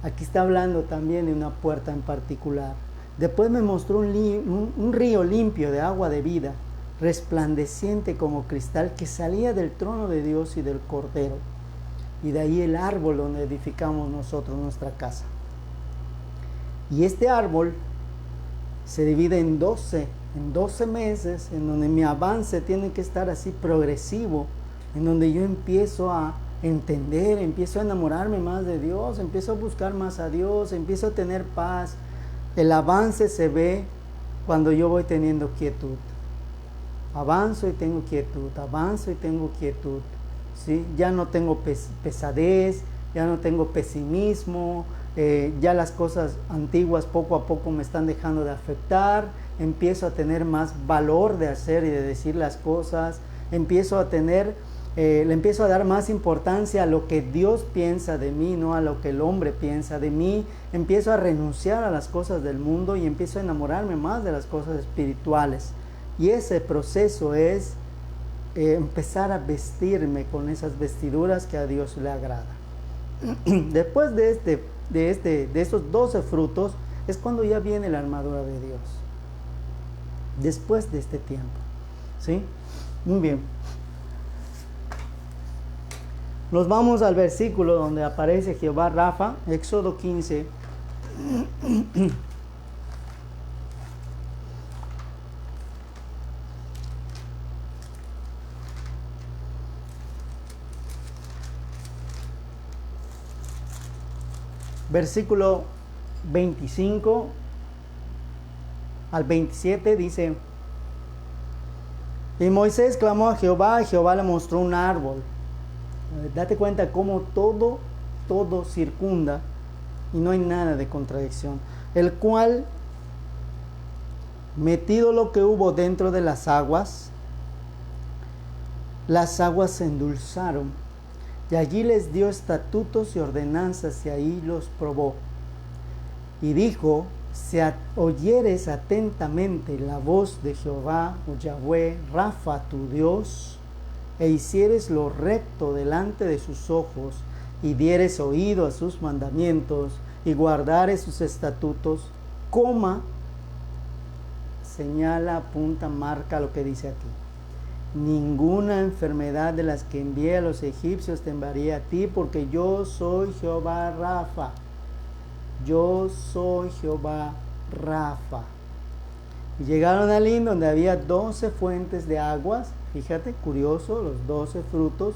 aquí está hablando también de una puerta en particular. Después me mostró un río limpio de agua de vida, resplandeciente como cristal, que salía del trono de Dios y del Cordero, y de ahí el árbol donde edificamos nosotros nuestra casa. Y este árbol se divide en 12 meses, en donde mi avance tiene que estar así progresivo, en donde yo empiezo a entender, empiezo a enamorarme más de Dios, empiezo a buscar más a Dios, empiezo a tener paz. El avance se ve cuando yo voy teniendo quietud. Avanzo y tengo quietud, avanzo y tengo quietud. ¿Sí? Ya no tengo pesadez, ya no tengo pesimismo, ya las cosas antiguas poco a poco me están dejando de afectar, empiezo a tener más valor de hacer y de decir las cosas, empiezo a tener, le empiezo a dar más importancia a lo que Dios piensa de mí, no a lo que el hombre piensa de mí, empiezo a renunciar a las cosas del mundo y empiezo a enamorarme más de las cosas espirituales. Y ese proceso es empezar a vestirme con esas vestiduras que a Dios le agrada. Después de esos 12 frutos es cuando ya viene la armadura de Dios. Después de este tiempo. ¿Sí? Muy bien. Nos vamos al versículo donde aparece Jehová Rafa, Éxodo 15. Versículo 25 al 27 dice: y Moisés clamó a Jehová, y Jehová le mostró un árbol. Date cuenta cómo todo circunda y no hay nada de contradicción. El cual, metido lo que hubo dentro de las aguas se endulzaron. Y allí les dio estatutos y ordenanzas, y ahí los probó. Y dijo: si oyeres atentamente la voz de Jehová, o Yahweh, Rafa, tu Dios, e hicieres lo recto delante de sus ojos, y dieres oído a sus mandamientos, y guardares sus estatutos, señala, apunta, marca lo que dice aquí: ninguna enfermedad de las que envié a los egipcios te enviaría a ti, porque yo soy Jehová Rafa. Yo soy Jehová Rafa. Y llegaron al Lin, donde había 12 fuentes de aguas. Fíjate, curioso, los 12 frutos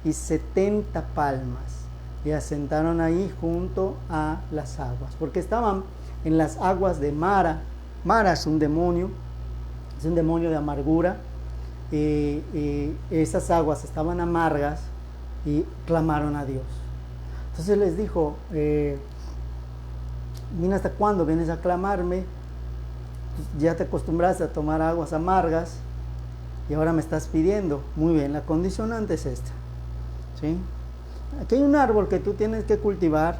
y 70 palmas. Y asentaron ahí junto a las aguas, porque estaban en las aguas de Mara. Mara es un demonio de amargura. Y esas aguas estaban amargas y clamaron a Dios. Entonces les dijo: mira, ¿hasta cuándo vienes a clamarme? Ya te acostumbraste a tomar aguas amargas y ahora me estás pidiendo. Muy bien, la condicionante es esta, ¿sí? Aquí hay un árbol que tú tienes que cultivar,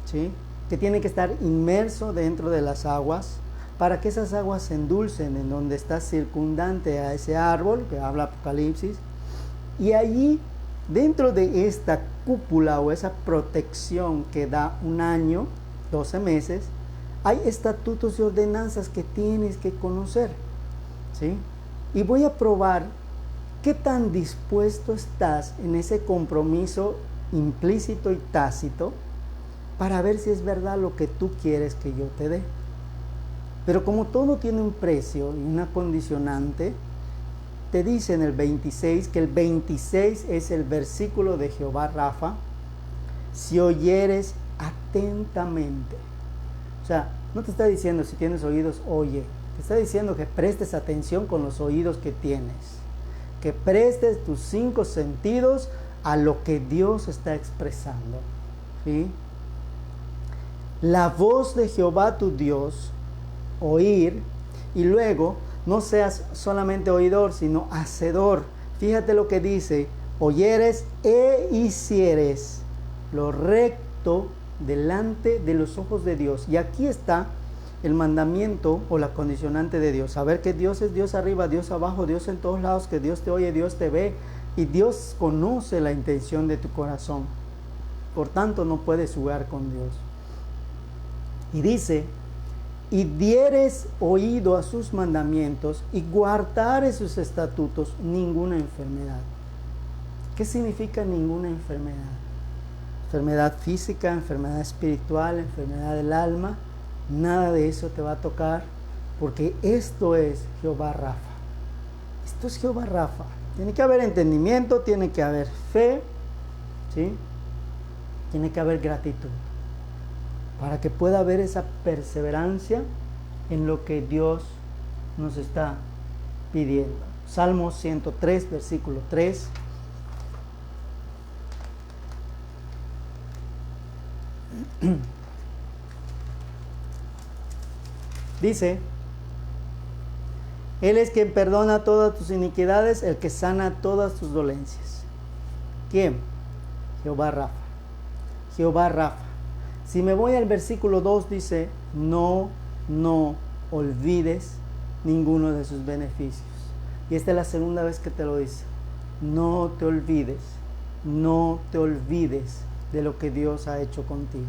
¿sí? Que tiene que estar inmerso dentro de las aguas, para que esas aguas se endulcen en donde está circundante a ese árbol, que habla Apocalipsis. Y allí, dentro de esta cúpula o esa protección que da un año, 12 meses, hay estatutos y ordenanzas que tienes que conocer, ¿sí? Y voy a probar qué tan dispuesto estás en ese compromiso implícito y tácito, para ver si es verdad lo que tú quieres que yo te dé. Pero como todo tiene un precio y una condicionante, te dice en el 26, que el 26 es el versículo de Jehová Rafa: si oyeres atentamente. O sea, no te está diciendo si tienes oídos, oye. Te está diciendo que prestes atención con los oídos que tienes. Que prestes tus 5 sentidos a lo que Dios está expresando, ¿sí? la voz de Jehová tu Dios, oír, y luego no seas solamente oidor, sino hacedor. Fíjate lo que dice: oyeres e hicieres lo recto delante de los ojos de Dios. Y aquí está el mandamiento o la condicionante de Dios. Saber que Dios es Dios arriba, Dios abajo, Dios en todos lados, que Dios te oye, Dios te ve, y Dios conoce la intención de tu corazón. Por tanto, no puedes jugar con Dios. Y dice: y dieres oído a sus mandamientos y guardares sus estatutos, ninguna enfermedad. ¿Qué significa ninguna enfermedad? Enfermedad física, enfermedad espiritual, enfermedad del alma. Nada de eso te va a tocar, porque esto es Jehová Rafa. Esto es Jehová Rafa. Tiene que haber entendimiento, tiene que haber fe, ¿sí? Tiene que haber gratitud, para que pueda haber esa perseverancia en lo que Dios nos está pidiendo. Salmo 103, versículo 3. Dice: Él es quien perdona todas tus iniquidades, el que sana todas tus dolencias. ¿Quién? Jehová Rafa. Jehová Rafa. Si me voy al versículo 2, dice: no olvides ninguno de sus beneficios. Y esta es la segunda vez que te lo dice. No te olvides de lo que Dios ha hecho contigo.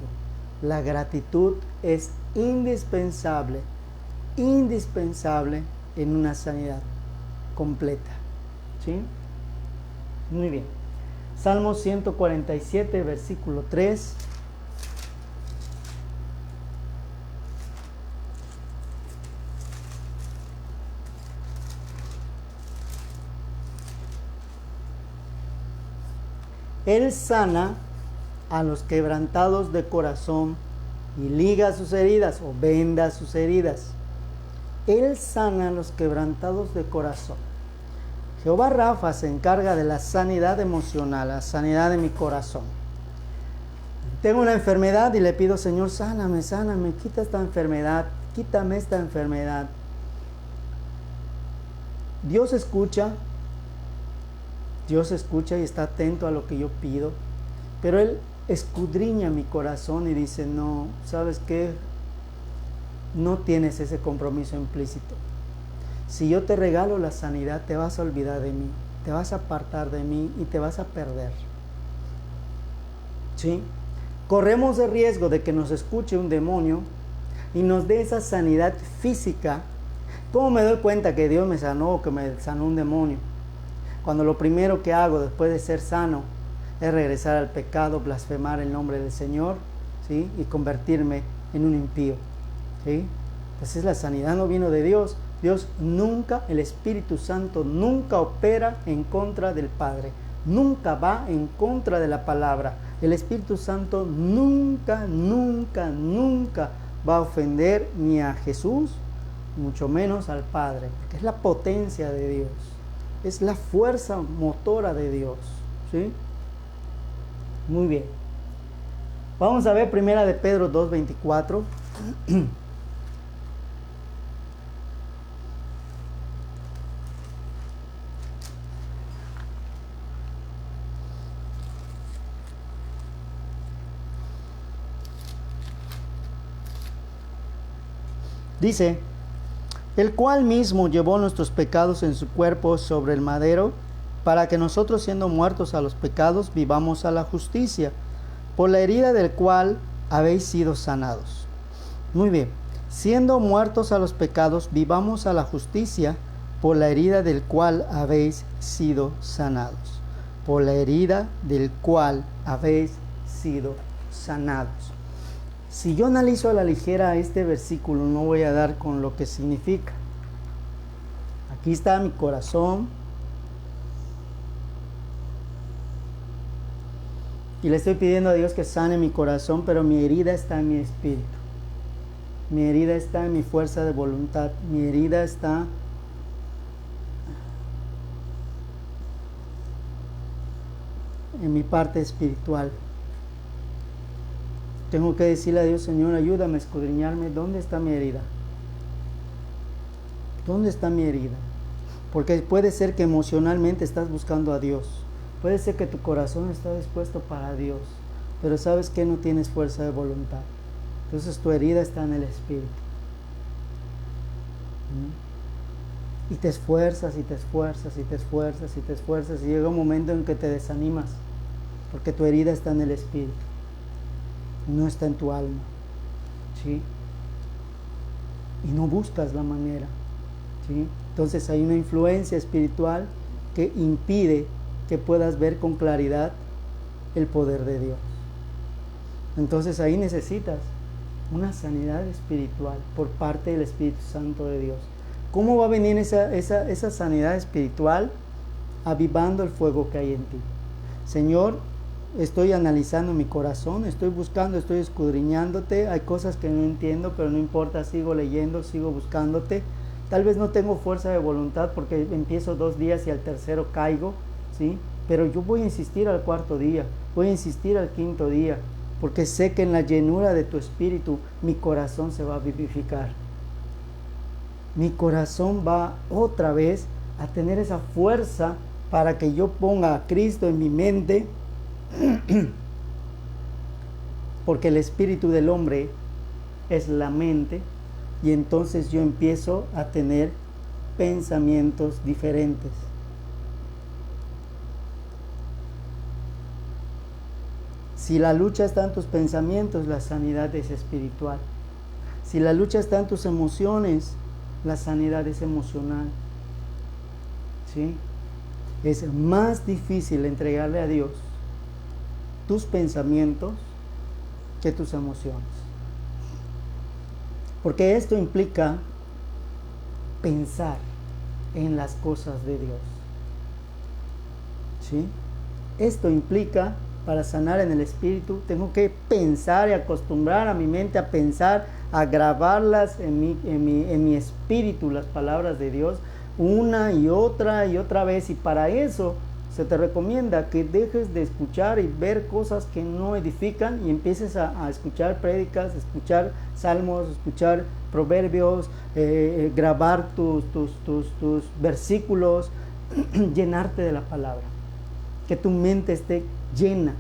La gratitud es indispensable en una sanidad completa. ¿Sí? Muy bien. Salmo 147, versículo 3. Él sana a los quebrantados de corazón y liga sus heridas o venda sus heridas. Él sana a los quebrantados de corazón. Jehová Rafa se encarga de la sanidad emocional, la sanidad de mi corazón. Tengo una enfermedad y le pido: Señor, sáname, quita esta enfermedad, quítame esta enfermedad. Dios escucha y está atento a lo que yo pido, pero Él escudriña mi corazón y dice: no, ¿sabes qué? No tienes ese compromiso implícito. Si yo te regalo la sanidad, te vas a olvidar de mí, te vas a apartar de mí y te vas a perder. ¿Sí? Corremos el riesgo de que nos escuche un demonio y nos dé esa sanidad física. ¿Cómo me doy cuenta que Dios me sanó o que me sanó un demonio? Cuando lo primero que hago después de ser sano es regresar al pecado, blasfemar el nombre del Señor, ¿sí? Y convertirme en un impío, ¿sí? Entonces la sanidad no vino de Dios. Dios nunca, el Espíritu Santo nunca opera en contra del Padre, nunca va en contra de la palabra. El Espíritu Santo nunca va a ofender ni a Jesús, mucho menos al Padre, porque es la potencia de Dios, es la fuerza motora de Dios, ¿sí? Muy bien. Vamos a ver primera de Pedro 2:24. Dice: el cual mismo llevó nuestros pecados en su cuerpo sobre el madero, para que nosotros, siendo muertos a los pecados, vivamos a la justicia, por la herida del cual habéis sido sanados. Muy bien. Siendo muertos a los pecados, vivamos a la justicia, por la herida del cual habéis sido sanados. Por la herida del cual habéis sido sanados. Si yo analizo a la ligera este versículo, no voy a dar con lo que significa. Aquí está mi corazón. Y le estoy pidiendo a Dios que sane mi corazón, pero mi herida está en mi espíritu. Mi herida está en mi fuerza de voluntad. Mi herida está en mi parte espiritual. Tengo que decirle a Dios, Señor, ayúdame a escudriñarme. ¿Dónde está mi herida? ¿Dónde está mi herida? Porque puede ser que emocionalmente estás buscando a Dios. Puede ser que tu corazón está dispuesto para Dios. Pero sabes que no tienes fuerza de voluntad. Entonces tu herida está en el espíritu. Y te esfuerzas y te esfuerzas y te esfuerzas y te esfuerzas. Y llega un momento en que te desanimas. Porque tu herida está en el espíritu. No está en tu alma. ¿Sí? Y no buscas la manera. ¿Sí? Entonces hay una influencia espiritual que impide que puedas ver con claridad el poder de Dios. Entonces ahí necesitas una sanidad espiritual por parte del Espíritu Santo de Dios. ¿Cómo va a venir esa sanidad espiritual? Avivando el fuego que hay en ti. Señor, estoy analizando mi corazón, estoy buscando, estoy escudriñándote. Hay cosas que no entiendo, pero no importa, sigo leyendo, sigo buscándote. Tal vez no tengo fuerza de voluntad porque empiezo 2 días y al tercero caigo, ¿sí? Pero yo voy a insistir al 4.º día, voy a insistir al 5.º día, porque sé que en la llenura de tu espíritu mi corazón se va a vivificar. Mi corazón va otra vez a tener esa fuerza para que yo ponga a Cristo en mi mente, porque el espíritu del hombre es la mente, y entonces yo empiezo a tener pensamientos diferentes. Si la lucha está en tus pensamientos, la sanidad es espiritual. Si la lucha está en tus emociones, la sanidad es emocional. ¿Sí? Es más difícil entregarle a Dios tus pensamientos que tus emociones. Porque esto implica pensar en las cosas de Dios. ¿Sí? Esto implica, para sanar en el espíritu, tengo que pensar y acostumbrar a mi mente a pensar, a grabarlas en mi espíritu, las palabras de Dios, una y otra vez. Y para eso se te recomienda que dejes de escuchar y ver cosas que no edifican y empieces a escuchar prédicas, escuchar salmos, escuchar proverbios, grabar tus versículos, llenarte de la palabra. Que tu mente esté llena,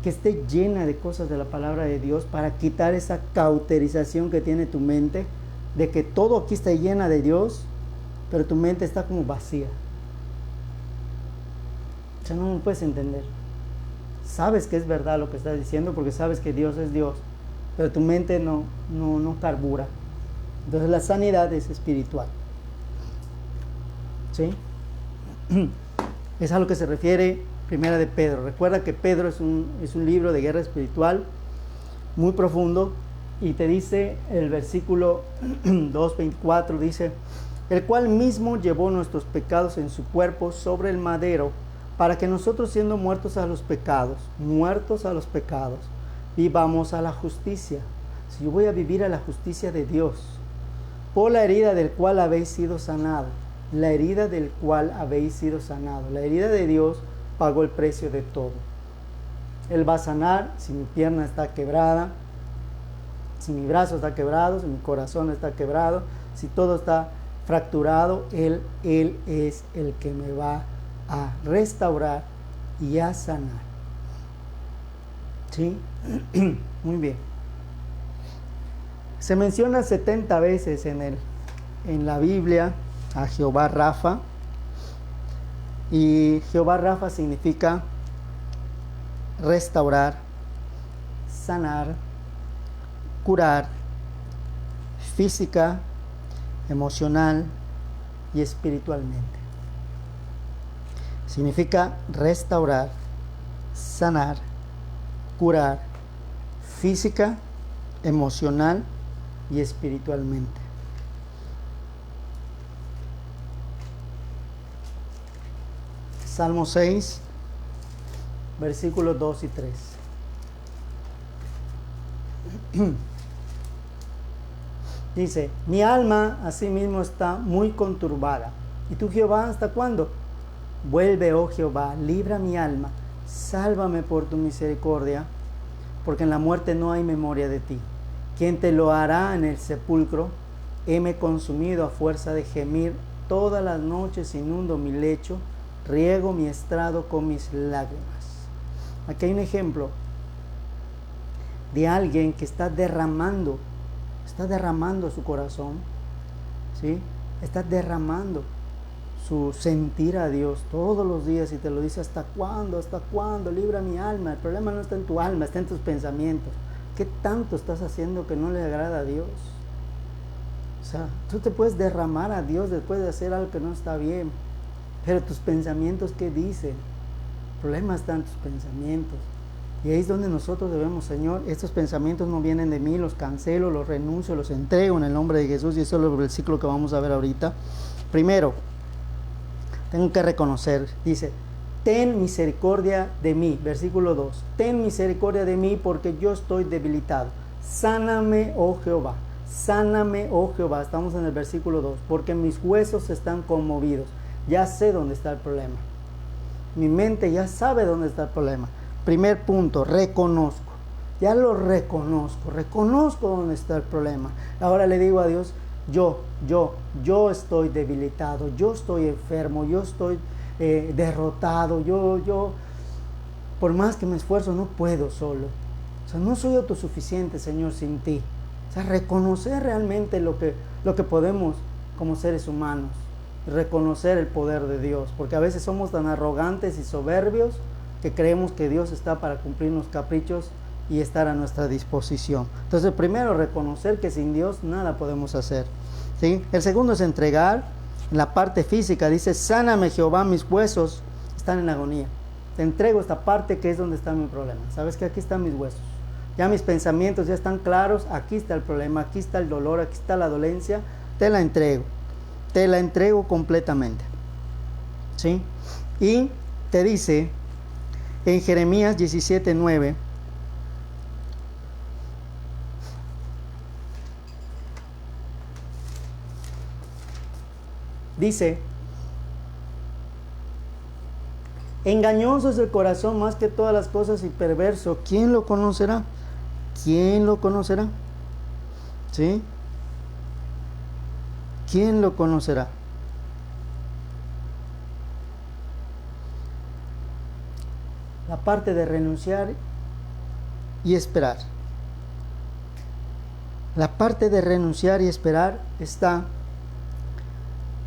que esté llena de cosas de la palabra de Dios, para quitar esa cauterización que tiene tu mente, de que todo aquí está llena de Dios, pero tu mente está como vacía. O sea, no lo puedes entender. Sabes que es verdad lo que estás diciendo porque sabes que Dios es Dios, pero tu mente no carbura. Entonces la sanidad es espiritual. ¿Sí? Es a lo que se refiere Primera de Pedro. Recuerda que Pedro es un libro de guerra espiritual muy profundo, y te dice el versículo 2:24, dice: el cual mismo llevó nuestros pecados en su cuerpo sobre el madero, para que nosotros, siendo muertos a los pecados, vivamos a la justicia. Si yo voy a vivir a la justicia de Dios, por la herida del cual habéis sido sanado. La herida del cual habéis sido sanado. La herida de Dios pagó el precio de todo. Él va a sanar si mi pierna está quebrada, si mi brazo está quebrado, si mi corazón está quebrado, si todo está fracturado. Él es el que me va a restaurar y a sanar. ¿Sí? Muy bien. Se menciona 70 veces en la Biblia a Jehová Rafa, y Jehová Rafa significa restaurar, sanar, curar, física, emocional y espiritualmente. Significa restaurar, sanar, curar, física, emocional y espiritualmente. Salmo 6, versículos 2 y 3. Dice: mi alma asimismo está muy conturbada. ¿Y tú, Jehová, hasta cuándo? Vuelve, oh Jehová, libra mi alma, sálvame por tu misericordia. porque en la muerte no hay memoria de ti. ¿Quién te lo hará en el sepulcro? Heme consumido a fuerza de gemir, todas las noches inundo mi lecho, riego mi estrado con mis lágrimas. Aquí hay un ejemplo de alguien que está derramando su corazón, ¿sí? Está derramando su sentir a Dios todos los días, y te lo dice: ¿hasta cuándo? ¿Hasta cuándo? Libra mi alma. El problema no está en tu alma, está en tus pensamientos. ¿Qué tanto estás haciendo que no le agrada a Dios? O sea, tú te puedes derramar a Dios después de hacer algo que no está bien, pero tus pensamientos, ¿qué dicen? El problema está en tus pensamientos. Y ahí es donde nosotros debemos: Señor, estos pensamientos no vienen de mí, los cancelo, los renuncio, los entrego en el nombre de Jesús. Y eso es el versículo que vamos a ver ahorita. Primero, tengo que reconocer, dice: ten misericordia de mí. Versículo 2: ten misericordia de mí, porque yo estoy debilitado. Sáname, oh Jehová. Sáname, oh Jehová. Estamos en el versículo 2. Porque mis huesos están conmovidos. Ya sé dónde está el problema. Mi mente ya sabe dónde está el problema. Primer punto: reconozco. Ya lo reconozco. Reconozco dónde está el problema. Ahora le digo a Dios: yo estoy debilitado, yo estoy enfermo, yo estoy derrotado, yo, por más que me esfuerzo, no puedo solo. O sea, no soy autosuficiente, Señor, sin ti. O sea, reconocer realmente lo que podemos como seres humanos, reconocer el poder de Dios, porque a veces somos tan arrogantes y soberbios que creemos que Dios está para cumplirnos caprichos y estar a nuestra disposición. Entonces, primero, reconocer que sin Dios nada podemos hacer, ¿sí? El segundo es entregar. La parte física dice: sáname, Jehová, mis huesos están en agonía. Te entrego esta parte que es donde está mi problema. Sabes que aquí están mis huesos, ya mis pensamientos ya están claros, aquí está el problema, aquí está el dolor, aquí está la dolencia. Te la entrego completamente, ¿sí? Y te dice en Jeremías 17:9, dice: engañoso es el corazón más que todas las cosas y perverso. ¿Quién lo conocerá? ¿Quién lo conocerá? ¿Sí? ¿Quién lo conocerá? La parte de renunciar y esperar. La parte de renunciar y esperar está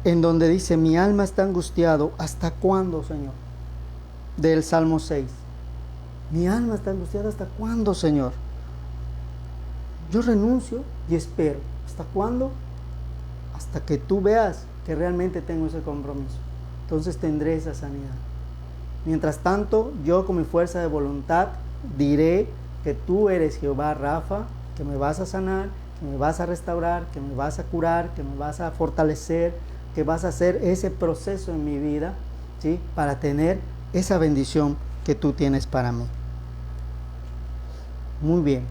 en donde dice: mi alma está angustiado. ¿Hasta cuándo, Señor? Del Salmo 6. Mi alma está angustiada. ¿Hasta cuándo, Señor? Yo renuncio y espero. ¿Hasta cuándo? Hasta que tú veas que realmente tengo ese compromiso. Entonces tendré esa sanidad. Mientras tanto, yo con mi fuerza de voluntad diré que tú eres Jehová Rafa, que me vas a sanar, que me vas a restaurar, que me vas a curar, que me vas a fortalecer, que vas a hacer ese proceso en mi vida, ¿sí? Para tener esa bendición que tú tienes para mí. Muy bien.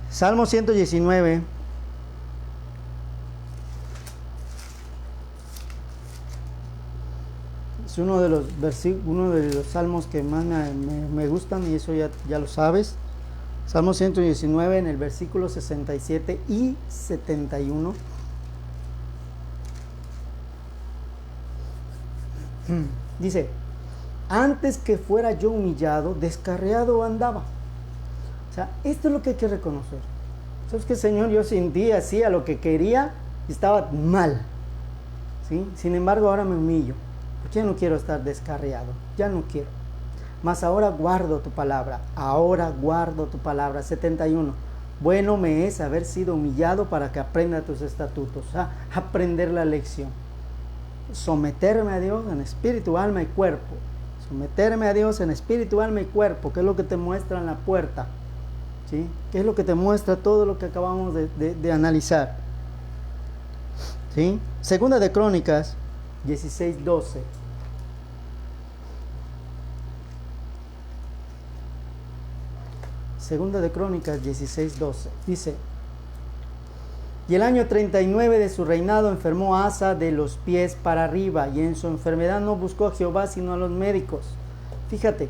Salmo 119. Es uno de los salmos que más me gustan, y eso ya lo sabes. Salmo 119, en el versículo 67 y 71. Dice: antes que fuera yo humillado, descarriado andaba. O sea, esto es lo que hay que reconocer. ¿Sabes qué, Señor? Yo sin ti hacía lo que quería y estaba mal, ¿sí? Sin embargo, ahora me humillo, porque ya no quiero estar descarriado, ya no quiero. Mas ahora guardo tu palabra, ahora guardo tu palabra. 71. Bueno me es haber sido humillado para que aprenda tus estatutos. Aprender la lección. Someterme a Dios en espíritu, alma y cuerpo. Someterme a Dios en espíritu, alma y cuerpo. ¿Qué es lo que te muestra en la puerta? ¿Sí? ¿Qué es lo que te muestra todo lo que acabamos de analizar? ¿Sí? Segunda de Crónicas 16:12. Segunda de Crónicas 16:12. Dice: Y el año 39 de su reinado enfermó Asa de los pies para arriba, y en su enfermedad no buscó a Jehová sino a los médicos. Fíjate,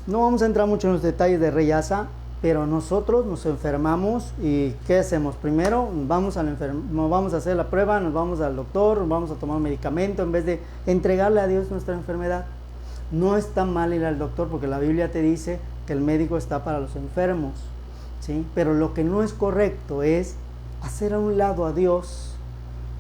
no vamos a entrar mucho en los detalles de rey Asa, pero nosotros nos enfermamos y ¿qué hacemos? Primero vamos a hacer la prueba, nos vamos al doctor, vamos a tomar un medicamento en vez de entregarle a Dios nuestra enfermedad. No está mal ir al doctor porque la Biblia te dice que el médico está para los enfermos, ¿sí? Pero lo que no es correcto es hacer a un lado a Dios,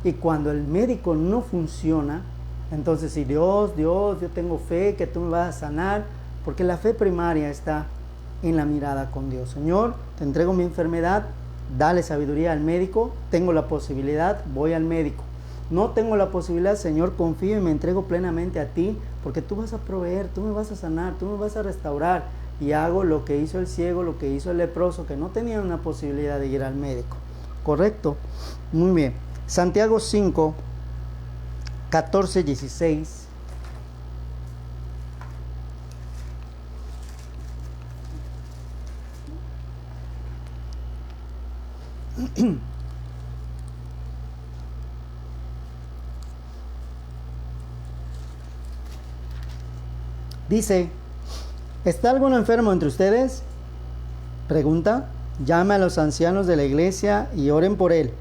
y cuando el médico no funciona, entonces si Dios, yo tengo fe que tú me vas a sanar, porque la fe primaria está en la mirada con Dios. Señor, te entrego mi enfermedad, dale sabiduría al médico. Tengo la posibilidad, voy al médico. No tengo la posibilidad, Señor, confío y me entrego plenamente a ti, porque tú vas a proveer, tú me vas a sanar, tú me vas a restaurar. Y hago lo que hizo el ciego, lo que hizo el leproso, que no tenía una posibilidad de ir al médico. ¿Correcto? Muy bien. Santiago 5, 14, 16. Dice: ¿está alguno enfermo entre ustedes? Pregunta. Llame a los ancianos de la iglesia y oren por él,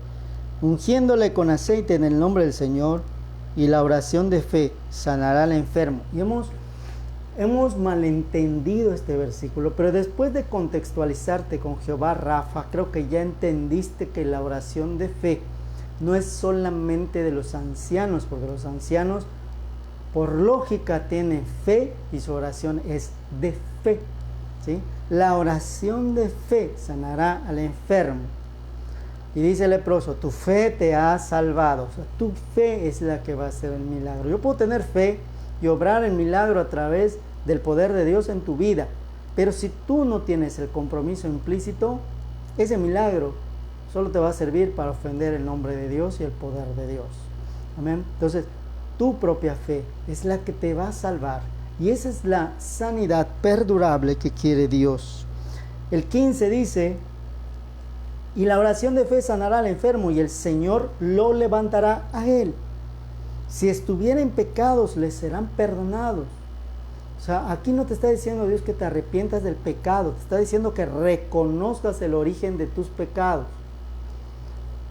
ungiéndole con aceite en el nombre del Señor, y la oración de fe sanará al enfermo. Y hemos malentendido este versículo, pero después de contextualizarte con Jehová Rafa, creo que ya entendiste que la oración de fe no es solamente de los ancianos, porque los ancianos por lógica tienen fe y su oración es de fe, ¿sí? La oración de fe sanará al enfermo. Y dice el leproso: tu fe te ha salvado. O sea, tu fe es la que va a hacer el milagro. Yo puedo tener fe y obrar el milagro a través del poder de Dios en tu vida, pero si tú no tienes el compromiso implícito, ese milagro solo te va a servir para ofender el nombre de Dios y el poder de Dios. Amén. Entonces, tu propia fe es la que te va a salvar, y esa es la sanidad perdurable que quiere Dios. El 15 dice: y la oración de fe sanará al enfermo, y el Señor lo levantará a él. Si estuviera en pecados, les serán perdonados. O sea, aquí no te está diciendo Dios que te arrepientas del pecado, te está diciendo que reconozcas el origen de tus pecados.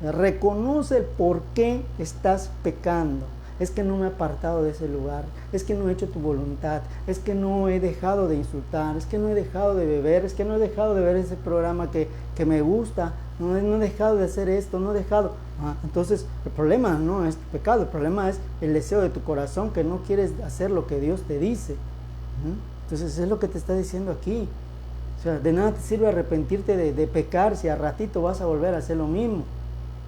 Reconoce el por qué estás pecando. Es que no me he apartado de ese lugar, es que no he hecho tu voluntad, es que no he dejado de insultar, es que no he dejado de beber, es que no he dejado de ver ese programa que me gusta, no he dejado de hacer esto, no he dejado. Entonces el problema no es tu pecado, el problema es el deseo de tu corazón, que no quieres hacer lo que Dios te dice. Entonces es lo que te está diciendo aquí. O sea, de nada te sirve arrepentirte de pecar si a ratito vas a volver a hacer lo mismo,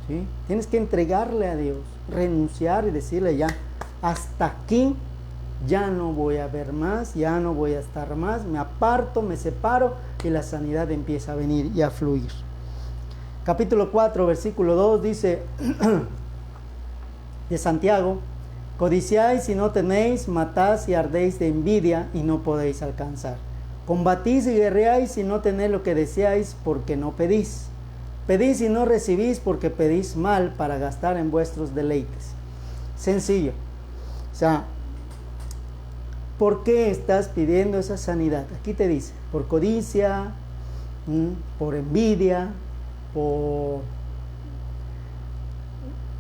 ¿sí? Tienes que entregarle a Dios, renunciar y decirle: ya, hasta aquí, ya no voy a ver más, ya no voy a estar más, me aparto, me separo, y la sanidad empieza a venir y a fluir. Capítulo 4, versículo 2 dice de Santiago: codiciáis y no tenéis, matás y ardéis de envidia y no podéis alcanzar. Combatís y guerreáis y no tenéis lo que deseáis, porque no pedís. Pedís y no recibís, porque pedís mal para gastar en vuestros deleites. Sencillo. O sea, ¿por qué estás pidiendo esa sanidad? Aquí te dice: por codicia, por envidia, por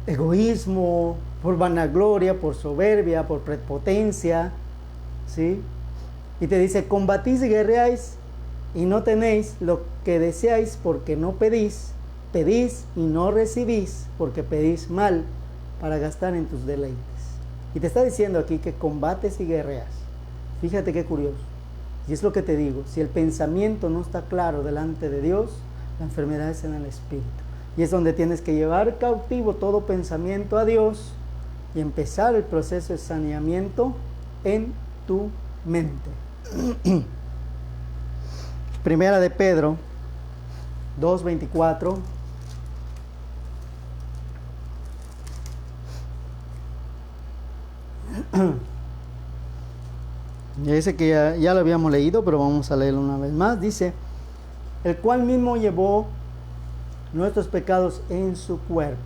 egoísmo, por vanagloria, por soberbia, por prepotencia, ¿sí? Y te dice: combatís y guerreáis y no tenéis lo que deseáis, porque no pedís. Pedís y no recibís, porque pedís mal para gastar en tus deleites. Y te está diciendo aquí que combates y guerreas. Fíjate qué curioso. Y es lo que te digo: si el pensamiento no está claro delante de Dios, la enfermedad es en el espíritu. Y es donde tienes que llevar cautivo todo pensamiento a Dios y empezar el proceso de saneamiento en tu mente. Primera de Pedro 2:24. Y dice que ya lo habíamos leído, pero vamos a leerlo una vez más. Dice: el cual mismo llevó nuestros pecados en su cuerpo.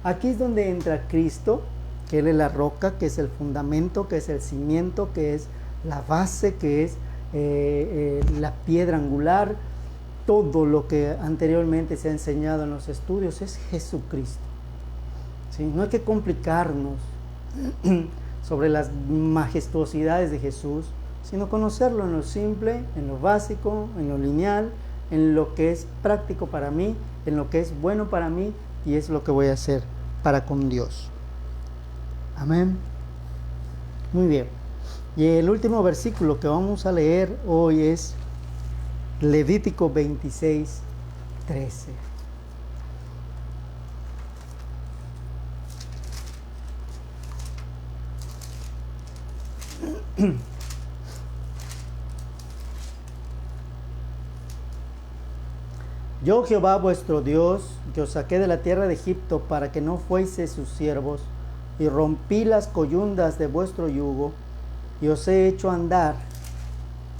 Aquí es donde entra Cristo, que Él es la roca, que es el fundamento, que es el cimiento, que es la base, que es la piedra angular. Todo lo que anteriormente se ha enseñado en los estudios es Jesucristo. ¿Sí? No hay que complicarnos sobre las majestuosidades de Jesús, sino conocerlo en lo simple, en lo básico, en lo lineal, en lo que es práctico para mí, en lo que es bueno para mí, y es lo que voy a hacer para con Dios. Amén. Muy bien. Y el último versículo que vamos a leer hoy es Levítico 26, 13. Yo, Jehová vuestro Dios, que os saqué de la tierra de Egipto para que no fueseis sus siervos, y rompí las coyundas de vuestro yugo, y os he hecho andar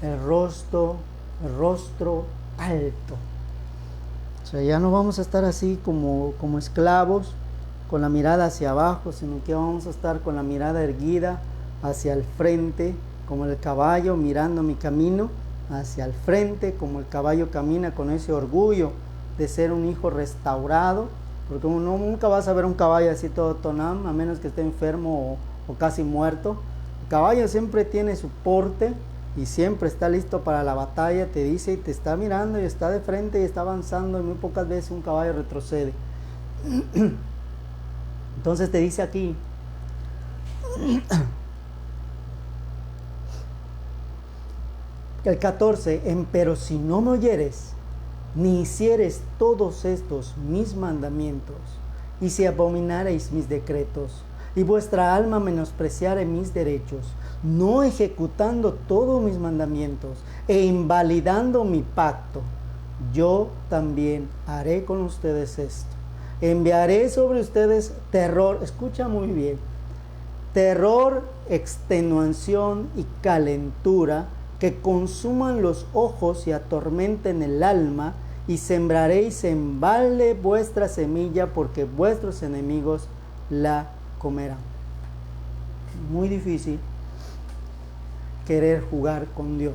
el rostro alto. O sea, ya no vamos a estar así como esclavos, con la mirada hacia abajo, sino que vamos a estar con la mirada erguida hacia el frente, como el caballo mirando mi camino hacia el frente, como el caballo camina con ese orgullo de ser un hijo restaurado, porque uno nunca vas a ver un caballo así todo tonam, a menos que esté enfermo o casi muerto. El caballo siempre tiene su porte y siempre está listo para la batalla, te dice y te está mirando y está de frente y está avanzando, y muy pocas veces un caballo retrocede. Entonces te dice aquí el 14, pero si no me oyeres, ni hicieres todos estos mis mandamientos, y si abominareis mis decretos, y vuestra alma menospreciare mis derechos, no ejecutando todos mis mandamientos, e invalidando mi pacto, yo también haré con ustedes esto. Enviaré sobre ustedes terror, escucha muy bien, terror, extenuación y calentura, que consuman los ojos y atormenten el alma, y sembraréis en balde vuestra semilla, porque vuestros enemigos la comerán. Muy difícil querer jugar con Dios.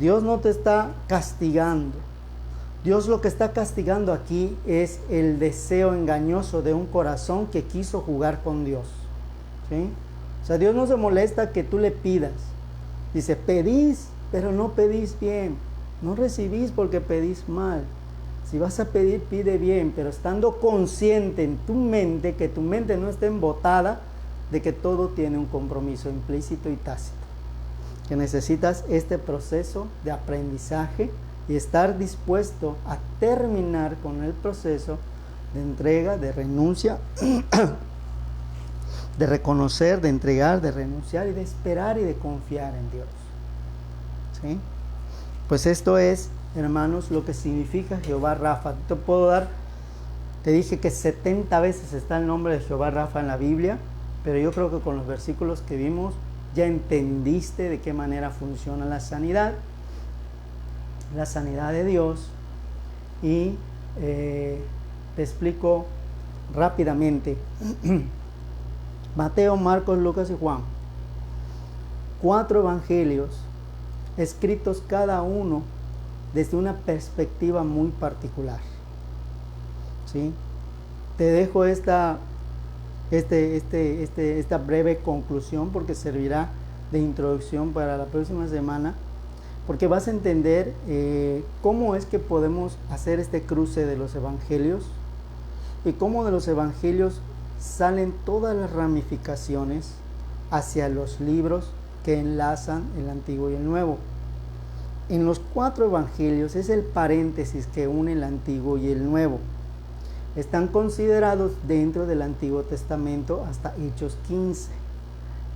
Dios no te está castigando. Dios lo que está castigando aquí es el deseo engañoso de un corazón que quiso jugar con Dios. ¿Sí? O sea, Dios no se molesta que tú le pidas. Dice, pedís, pero no pedís bien. No recibís porque pedís mal. Si vas a pedir, pide bien, pero estando consciente en tu mente, que tu mente no esté embotada de que todo tiene un compromiso implícito y tácito. Que necesitas este proceso de aprendizaje y estar dispuesto a terminar con el proceso de entrega, de renuncia, de reconocer, de entregar, de renunciar y de esperar y de confiar en Dios. ¿Sí? Pues esto es, hermanos, lo que significa Jehová Rafa. Te dije que 70 veces está el nombre de Jehová Rafa en la Biblia, pero yo creo que con los versículos que vimos ya entendiste de qué manera funciona la sanidad de Dios, y te explico rápidamente. Mateo, Marcos, Lucas y Juan, 4 evangelios escritos cada uno desde una perspectiva muy particular. ¿Sí? Te dejo esta breve conclusión porque servirá de introducción para la próxima semana, porque vas a entender cómo es que podemos hacer este cruce de los evangelios y cómo de los evangelios salen todas las ramificaciones hacia los libros que enlazan el Antiguo y el Nuevo. En los 4 evangelios es el paréntesis que une el Antiguo y el Nuevo. Están considerados dentro del Antiguo Testamento hasta Hechos 15.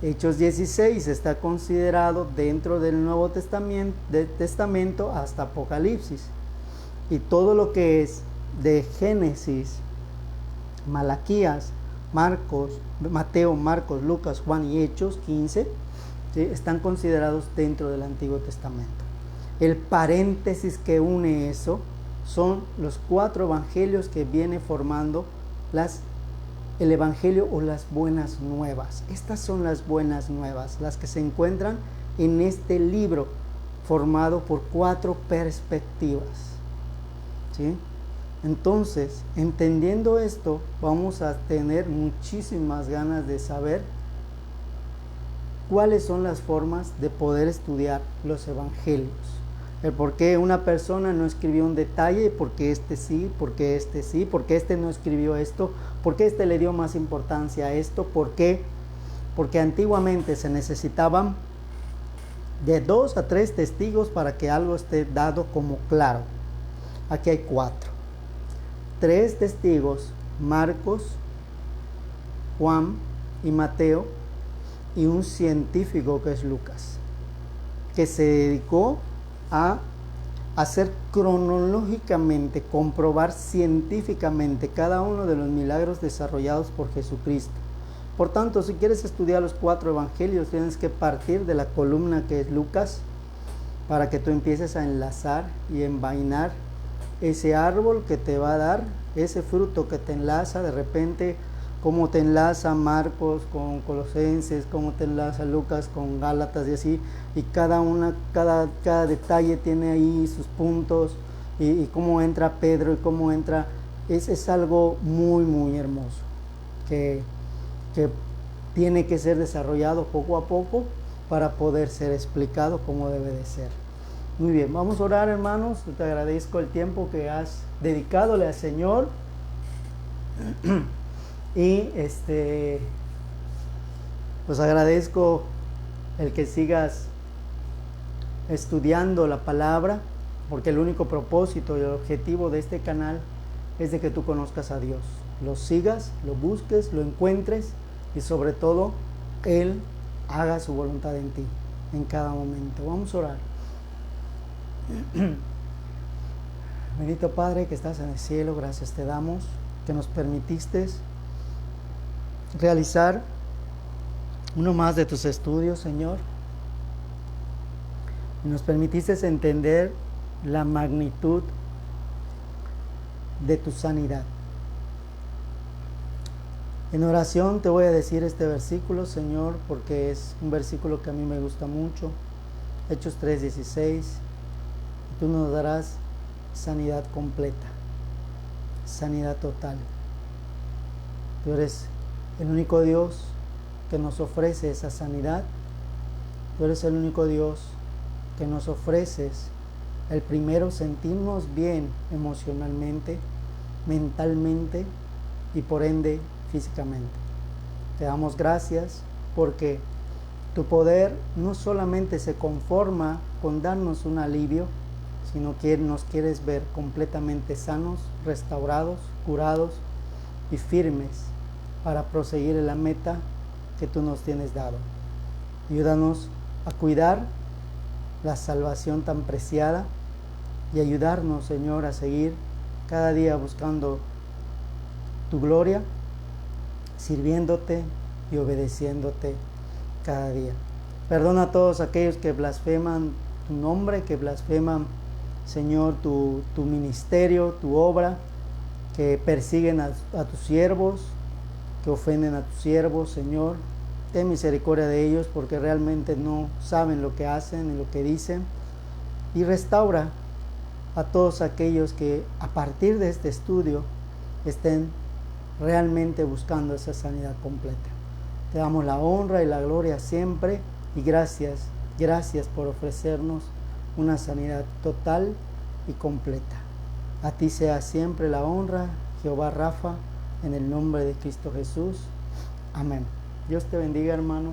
Hechos 16 está considerado dentro del Nuevo Testamento hasta Apocalipsis. Y todo lo que es de Génesis, Malaquías, Mateo, Marcos, Lucas, Juan y Hechos 15, ¿sí?, están considerados dentro del Antiguo Testamento. El paréntesis que une eso son los 4 evangelios que viene formando el evangelio o las buenas nuevas. Estas son las buenas nuevas, las que se encuentran en este libro formado por 4 perspectivas, ¿sí? Entonces, entendiendo esto, vamos a tener muchísimas ganas de saber cuáles son las formas de poder estudiar los evangelios. El por qué una persona no escribió un detalle, por qué este sí, por qué este sí, por qué este no escribió esto, por qué este le dio más importancia a esto, por qué. Porque antiguamente se necesitaban de 2 a 3 testigos para que algo esté dado como claro. Aquí hay 4. 3 testigos, Marcos, Juan y Mateo, y un científico que es Lucas, que se dedicó a hacer cronológicamente, comprobar científicamente cada uno de los milagros desarrollados por Jesucristo. Por tanto, si quieres estudiar los 4 evangelios, tienes que partir de la columna que es Lucas, para que tú empieces a enlazar y envainar ese árbol que te va a dar, ese fruto que te enlaza de repente, cómo te enlaza Marcos con Colosenses, cómo te enlaza Lucas con Gálatas y así, y cada detalle tiene ahí sus puntos, y cómo entra Pedro y cómo entra, es algo muy muy hermoso, que tiene que ser desarrollado poco a poco para poder ser explicado como debe de ser. Muy bien, vamos a orar, hermanos. Te agradezco el tiempo que has dedicadole al Señor. Y pues agradezco el que sigas estudiando la palabra, porque el único propósito y el objetivo de este canal es de que tú conozcas a Dios, lo sigas, lo busques, lo encuentres y sobre todo Él haga su voluntad en ti en cada momento. Vamos a orar. Bendito Padre que estás en el cielo, gracias te damos que nos permitiste realizar uno más de tus estudios, Señor, y nos permitiste entender la magnitud de tu sanidad. En oración te voy a decir este versículo, Señor, porque es un versículo que a mí me gusta mucho. Hechos 3:16. Tú nos darás sanidad completa, sanidad total. Tú eres el único Dios que nos ofrece esa sanidad. Tú eres el único Dios que nos ofreces el primero sentirnos bien emocionalmente, mentalmente y por ende físicamente. Te damos gracias porque tu poder no solamente se conforma con darnos un alivio, sino que nos quieres ver completamente sanos, restaurados, curados y firmes para proseguir en la meta que tú nos tienes dado. Ayúdanos a cuidar la salvación tan preciada y ayudarnos, Señor, a seguir cada día buscando tu gloria, sirviéndote y obedeciéndote cada día. Perdona a todos aquellos que blasfeman tu nombre, que blasfeman, Señor, tu ministerio, tu obra, que persiguen a tus siervos, que ofenden a tus siervos, Señor. Ten misericordia de ellos porque realmente no saben lo que hacen y lo que dicen. Y restaura a todos aquellos que a partir de este estudio estén realmente buscando esa sanidad completa. Te damos la honra y la gloria siempre y gracias por ofrecernos una sanidad total y completa. A ti sea siempre la honra, Jehová Rafa, en el nombre de Cristo Jesús. Amén. Dios te bendiga, hermano.